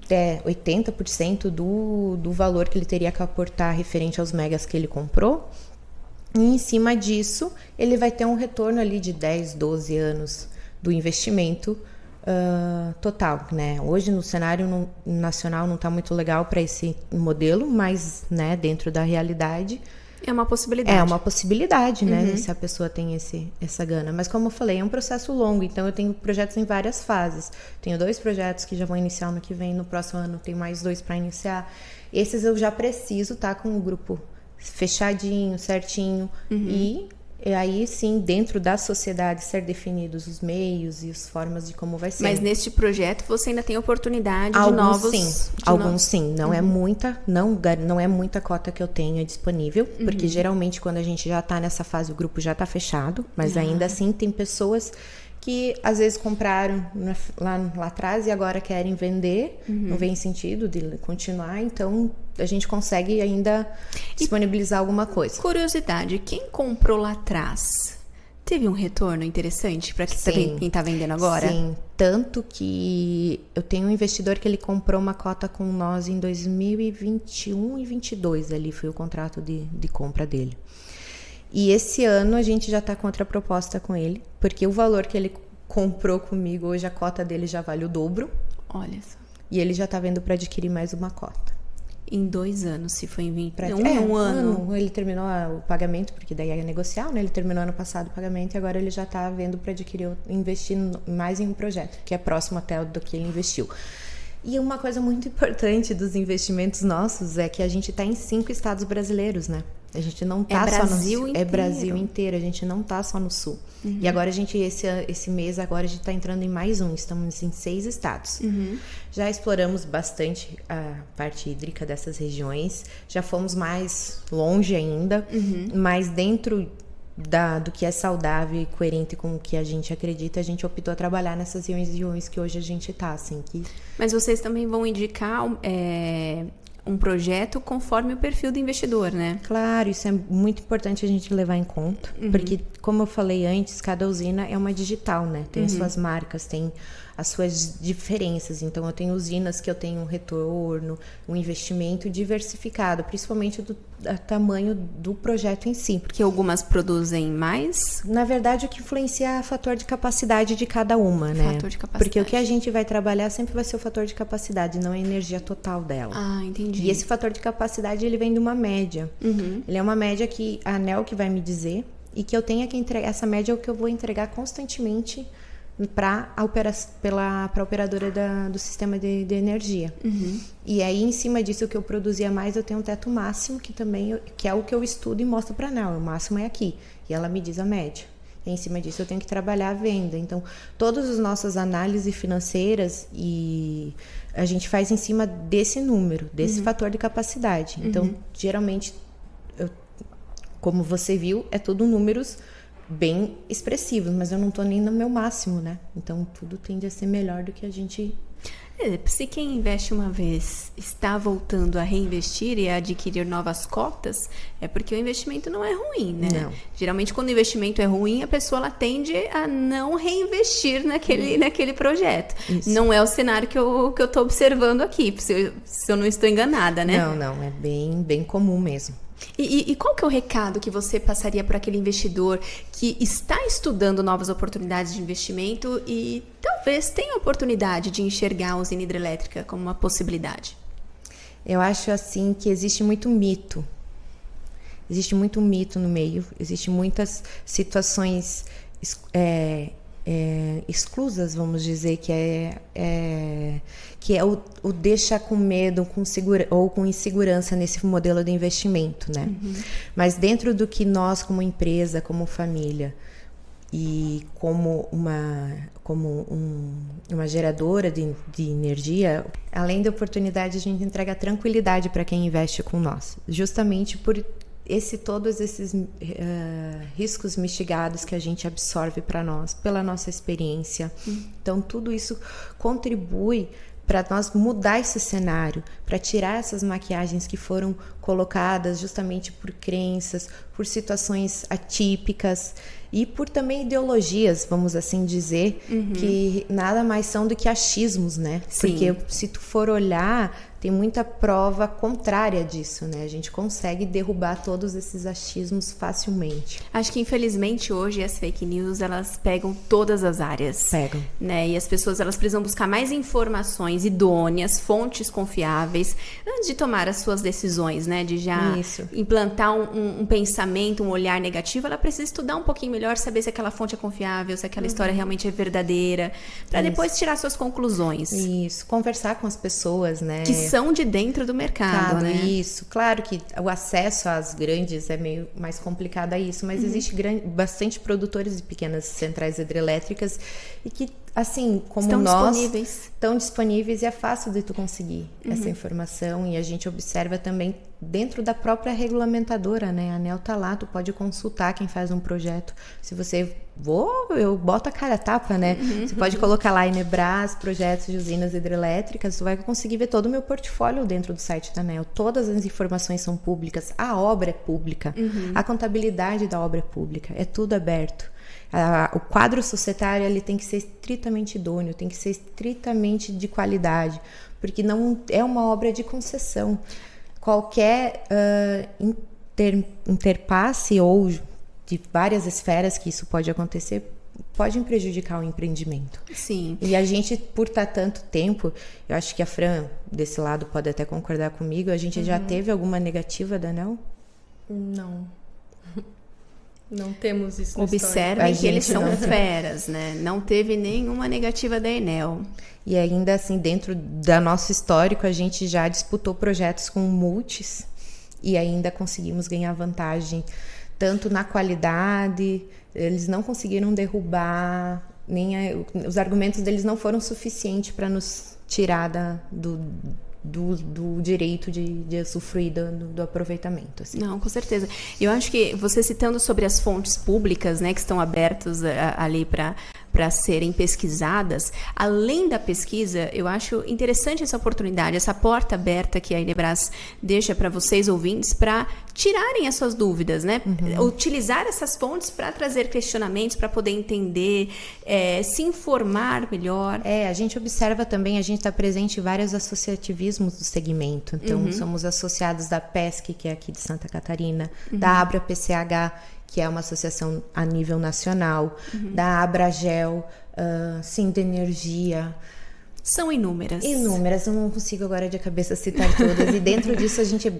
até 80% do valor que ele teria que aportar referente aos megas que ele comprou. E em cima disso, ele vai ter um retorno ali de 10, 12 anos do investimento total, né? Hoje no cenário nacional não está muito legal para esse modelo, mas, né, dentro da realidade... É uma possibilidade. É uma possibilidade, né? Se a pessoa tem essa gana. Mas como eu falei, é um processo longo, então eu tenho projetos em várias fases. Tenho 2 projetos que já vão iniciar no que vem, no próximo ano tem mais 2 para iniciar. Esses eu já preciso estar com o grupo fechadinho, certinho, e aí sim, dentro da sociedade, ser definidos os meios e as formas de como vai ser. Mas neste projeto você ainda tem oportunidade alguns de novos... Sim, alguns sim, não é muita, não é muita cota que eu tenha disponível, porque geralmente quando a gente já está nessa fase, o grupo já está fechado, mas ainda assim tem pessoas que às vezes compraram lá atrás e agora querem vender, não vem sentido de continuar, então a gente consegue ainda disponibilizar alguma coisa. Curiosidade, quem comprou lá atrás teve um retorno interessante para quem está vendendo agora? Sim, tanto que eu tenho um investidor que ele comprou uma cota com nós em 2021 e 2022, ali foi o contrato de compra dele. E esse ano a gente já está com outra proposta com ele, porque o valor que ele comprou comigo, hoje a cota dele já vale o dobro. Olha só. E ele já está vendo para adquirir mais uma cota. Em 2 anos, se foi em 20... um ano. Ele terminou o pagamento, porque daí é negocial, né? Ele terminou ano passado o pagamento e agora ele já está vendo para investir mais em um projeto, que é próximo até do que ele investiu. E uma coisa muito importante dos investimentos nossos é que a gente está em 5 estados brasileiros, né? A gente não tá só no... É Brasil inteiro, a gente não tá só no sul. E agora a gente, esse mês, agora a gente tá entrando em mais um, estamos em 6 estados. Já exploramos bastante a parte hídrica dessas regiões, já fomos mais longe ainda, mas dentro do que é saudável e coerente com o que a gente acredita, a gente optou a trabalhar nessas regiões que hoje a gente está, assim. Mas vocês também vão indicar um projeto conforme o perfil do investidor, né? Claro, isso é muito importante a gente levar em conta, porque, como eu falei antes, cada usina é uma digital, né? Tem as suas marcas, tem as suas diferenças. Então, eu tenho usinas que eu tenho um retorno, um investimento diversificado, principalmente do tamanho do projeto em si. Porque algumas produzem mais? Na verdade, o que influencia é o fator de capacidade de cada uma, né? Fator de capacidade. Porque o que a gente vai trabalhar sempre vai ser o fator de capacidade, não a energia total dela. Ah, entendi. E esse fator de capacidade, ele vem de uma média. Ele é uma média que a ANEEL que vai me dizer e que eu tenha que entregar. Essa média é o que eu vou entregar constantemente para a operadora do sistema de energia. E aí, em cima disso, o que eu produzia mais, eu tenho um teto máximo, que é o que eu estudo e mostro para a ANEEL. O máximo é aqui. E ela me diz a média. E em cima disso, eu tenho que trabalhar a venda. Então, todas as nossas análises financeiras e a gente faz em cima desse número, desse fator de capacidade. Então, geralmente, como você viu, é tudo números bem expressivos, mas eu não estou nem no meu máximo, né? Então, tudo tende a ser melhor do que a gente... Se quem investe uma vez está voltando a reinvestir e a adquirir novas cotas, é porque o investimento não é ruim, né? Não. Geralmente, quando o investimento é ruim, a pessoa ela tende a não reinvestir naquele projeto. Isso. Não é o cenário que eu estou observando aqui, se eu não estou enganada, né? Não, é bem comum mesmo. E qual que é o recado que você passaria para aquele investidor que está estudando novas oportunidades de investimento e talvez tenha a oportunidade de enxergar a usina hidrelétrica como uma possibilidade? Eu acho assim que existe muito mito. Existe muito mito no meio. Existem muitas situações exclusas, vamos dizer, que é o deixa com medo ou com insegurança nesse modelo de investimento, né? Mas dentro do que nós, como empresa, como família e como uma geradora de energia, além da oportunidade, a gente entrega tranquilidade para quem investe com nós, justamente por todos esses riscos mitigados que a gente absorve para nós, pela nossa experiência. Então, tudo isso contribui para nós mudar esse cenário, para tirar essas maquiagens que foram colocadas justamente por crenças, por situações atípicas e por também ideologias, vamos assim dizer, que nada mais são do que achismos, né? Sim. Porque se tu for olhar, tem muita prova contrária disso, né? A gente consegue derrubar todos esses achismos facilmente. Acho que, infelizmente, hoje as fake news, elas pegam todas as áreas. Pegam. Né? E as pessoas, elas precisam buscar mais informações idôneas, fontes confiáveis, antes de tomar as suas decisões, né? De já implantar um pensamento, um olhar negativo, ela precisa estudar um pouquinho melhor, saber se aquela fonte é confiável, se aquela história realmente é verdadeira, para depois tirar suas conclusões. Isso, conversar com as pessoas, né? Que são de dentro do mercado, né? Isso, claro que o acesso às grandes é meio mais complicado a isso, mas existe bastante produtores de pequenas centrais hidrelétricas e que, assim, como estão disponíveis e é fácil de tu conseguir essa informação, e a gente observa também dentro da própria regulamentadora, né? A ANEEL tá lá, tu pode consultar quem faz um projeto. Se você eu boto a cara a tapa, né? Você pode colocar lá Enebras, projetos de usinas hidrelétricas, tu vai conseguir ver todo o meu portfólio dentro do site da ANEEL. Todas as informações são públicas, a obra é pública, a contabilidade da obra é pública, é tudo aberto. O quadro societário ele tem que ser estritamente idôneo, tem que ser estritamente de qualidade, porque não é uma obra de concessão. Qualquer interpasse ou de várias esferas que isso pode acontecer, podem prejudicar o empreendimento. Sim. E a gente, por estar tanto tempo, eu acho que a Fran, desse lado, pode até concordar comigo, a gente já teve alguma negativa da ANEEL? Não. Não temos isso. Observem que eles são feras, né? Não teve nenhuma negativa da Enel. E ainda assim, dentro do nosso histórico, a gente já disputou projetos com multis e ainda conseguimos ganhar vantagem, tanto na qualidade, eles não conseguiram derrubar, os argumentos deles não foram suficientes para nos tirar do direito de usufruir do aproveitamento. Assim. Não, com certeza. Eu acho que você citando sobre as fontes públicas, né, que estão abertas ali para serem pesquisadas, além da pesquisa, eu acho interessante essa oportunidade, essa porta aberta que a Enebras deixa para vocês ouvintes para tirarem as suas dúvidas, né? Utilizar essas fontes para trazer questionamentos, para poder entender, se informar melhor. A gente observa também, a gente está presente em vários associativismos do segmento. Então, somos associados da PESC, que é aqui de Santa Catarina, da Abra-PCH, que é uma associação a nível nacional, da Abragel, Sindenergia. São inúmeras. Inúmeras, eu não consigo agora de cabeça citar todas. E dentro disso a gente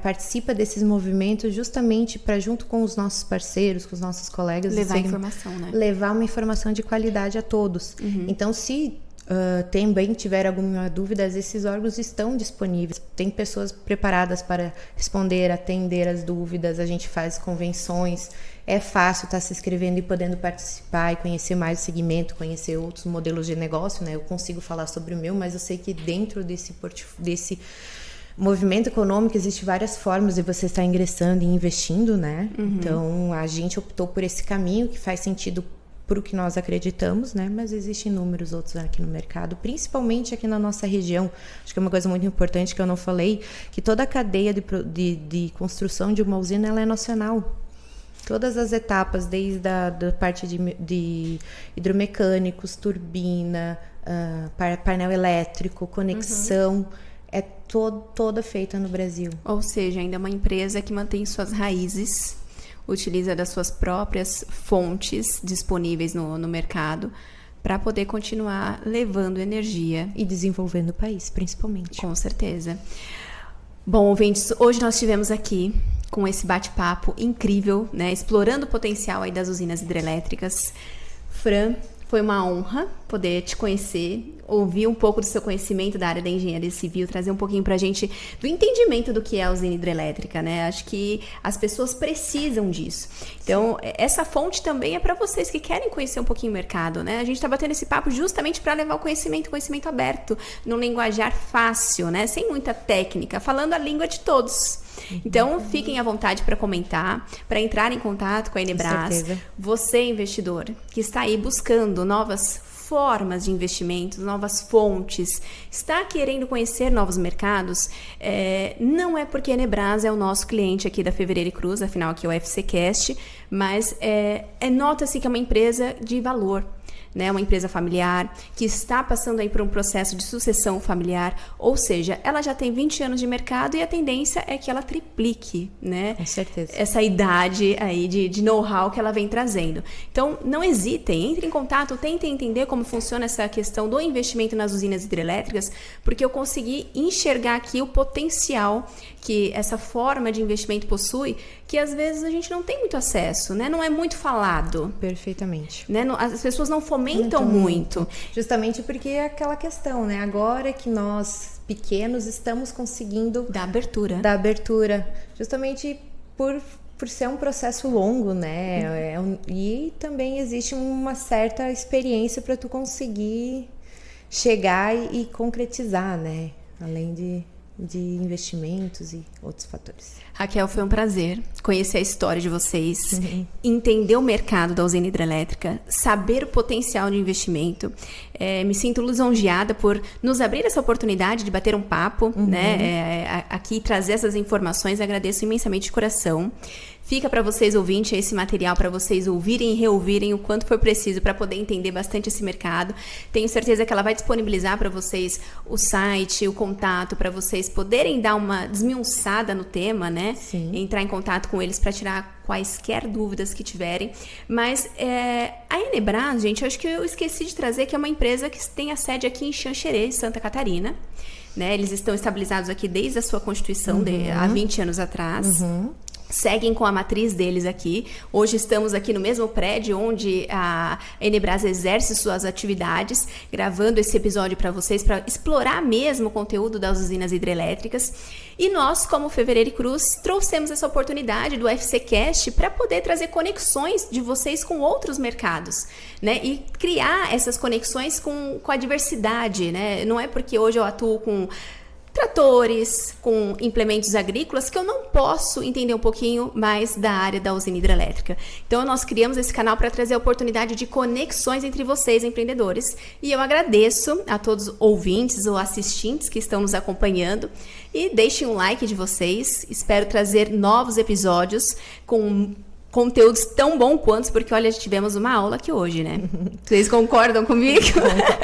participa desses movimentos justamente para, junto com os nossos parceiros, com os nossos colegas... Levar informação, né? Levar uma informação de qualidade a todos. Então, se... também tiver alguma dúvida, esses órgãos estão disponíveis. Tem pessoas preparadas para responder, atender as dúvidas. A gente faz convenções. É fácil estar se inscrevendo e podendo participar e conhecer mais o segmento, conhecer outros modelos de negócio, né? Eu consigo falar sobre o meu, mas eu sei que dentro desse movimento econômico existe várias formas de você estar ingressando e investindo, né? Então, a gente optou por esse caminho que faz sentido para o que nós acreditamos, né? Mas existem inúmeros outros aqui no mercado, principalmente aqui na nossa região. Acho que é uma coisa muito importante que eu não falei, que toda a cadeia de construção de uma usina ela é nacional. Todas as etapas, desde a da parte de hidromecânicos, turbina, painel elétrico, conexão, é toda feita no Brasil. Ou seja, ainda é uma empresa que mantém suas raízes, utiliza das suas próprias fontes disponíveis no mercado para poder continuar levando energia. E desenvolvendo o país, principalmente. Com certeza. Bom, ouvintes, hoje nós estivemos aqui com esse bate-papo incrível, né? Explorando o potencial aí das usinas hidrelétricas. Fran, foi uma honra poder te conhecer, ouvir um pouco do seu conhecimento da área da engenharia civil, trazer um pouquinho pra gente do entendimento do que é a usina hidrelétrica, né? Acho que as pessoas precisam disso. Então, essa fonte também é para vocês que querem conhecer um pouquinho o mercado, né? A gente tá batendo esse papo justamente para levar o conhecimento aberto, num linguajar fácil, né? Sem muita técnica, falando a língua de todos. Então, fiquem à vontade para comentar, para entrar em contato com a Enebras. Você, investidor, que está aí buscando novas formas de investimento, novas fontes, está querendo conhecer novos mercados, não é porque a Enebras é o nosso cliente aqui da Fevereiro e Cruz, afinal aqui é o FCcast, mas nota-se que é uma empresa de valor, né, uma empresa familiar que está passando aí por um processo de sucessão familiar, ou seja, ela já tem 20 anos de mercado e a tendência é que ela triplique, né? Com certeza. Essa idade aí de know-how que ela vem trazendo. Então, não hesitem, entre em contato, tentem entender como funciona essa questão do investimento nas usinas hidrelétricas, porque eu consegui enxergar aqui o potencial que essa forma de investimento possui, que às vezes a gente não tem muito acesso, né? Não é muito falado. Perfeitamente. Né? As pessoas não fomentam muito. Justamente porque é aquela questão, né? Agora que nós, pequenos, estamos conseguindo... Dar abertura. Justamente por ser um processo longo, né? E também existe uma certa experiência para tu conseguir chegar e concretizar, né? Além de investimentos e outros fatores. Raquel, foi um prazer conhecer a história de vocês, entender o mercado da usina hidrelétrica, saber o potencial de investimento. Me sinto lisonjeada por nos abrir essa oportunidade de bater um papo, né? Aqui trazer essas informações. Agradeço imensamente de coração. Fica para vocês, ouvintes, esse material para vocês ouvirem e reouvirem o quanto for preciso para poder entender bastante esse mercado. Tenho certeza que ela vai disponibilizar para vocês o site, o contato, para vocês poderem dar uma desmiuçada no tema, né? Sim. Entrar em contato com eles para tirar quaisquer dúvidas que tiverem. Mas a Enebras, gente, eu acho que eu esqueci de trazer que é uma empresa que tem a sede aqui em Xanxerê, Santa Catarina. Né? Eles estão estabilizados aqui desde a sua constituição há 20 anos atrás. Seguem com a matriz deles aqui. Hoje estamos aqui no mesmo prédio onde a Enebras exerce suas atividades, gravando esse episódio para vocês, para explorar mesmo o conteúdo das usinas hidrelétricas. E nós, como Fevereiro e Cruz, trouxemos essa oportunidade do FCcast para poder trazer conexões de vocês com outros mercados, né? E criar essas conexões com a diversidade, né? Não é porque hoje eu atuo com tratores, com implementos agrícolas, que eu não posso entender um pouquinho mais da área da usina hidrelétrica. Então, nós criamos esse canal para trazer a oportunidade de conexões entre vocês, empreendedores. E eu agradeço a todos os ouvintes ou assistentes que estão nos acompanhando. E deixem um like de vocês. Espero trazer novos episódios com conteúdos tão bons quanto, porque olha, tivemos uma aula aqui hoje, né? Vocês concordam comigo?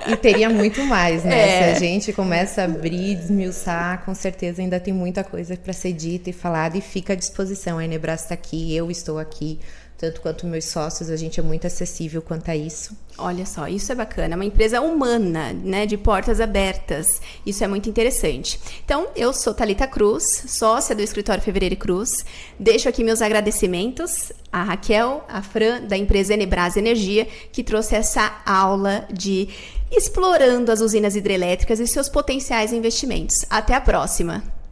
E teria muito mais, né? Se a gente começa a abrir, desmiuçar, com certeza ainda tem muita coisa para ser dita e falada, e fica à disposição. A Enebras está aqui, eu estou aqui, tanto quanto meus sócios, a gente é muito acessível quanto a isso. Olha só, isso é bacana, uma empresa humana, né, de portas abertas, isso é muito interessante. Então, eu sou Thalita Cruz, sócia do Escritório Fevereiro e Cruz, deixo aqui meus agradecimentos à Raquel, à Fran, da empresa Enebras Energia, que trouxe essa aula de explorando as usinas hidrelétricas e seus potenciais investimentos. Até a próxima!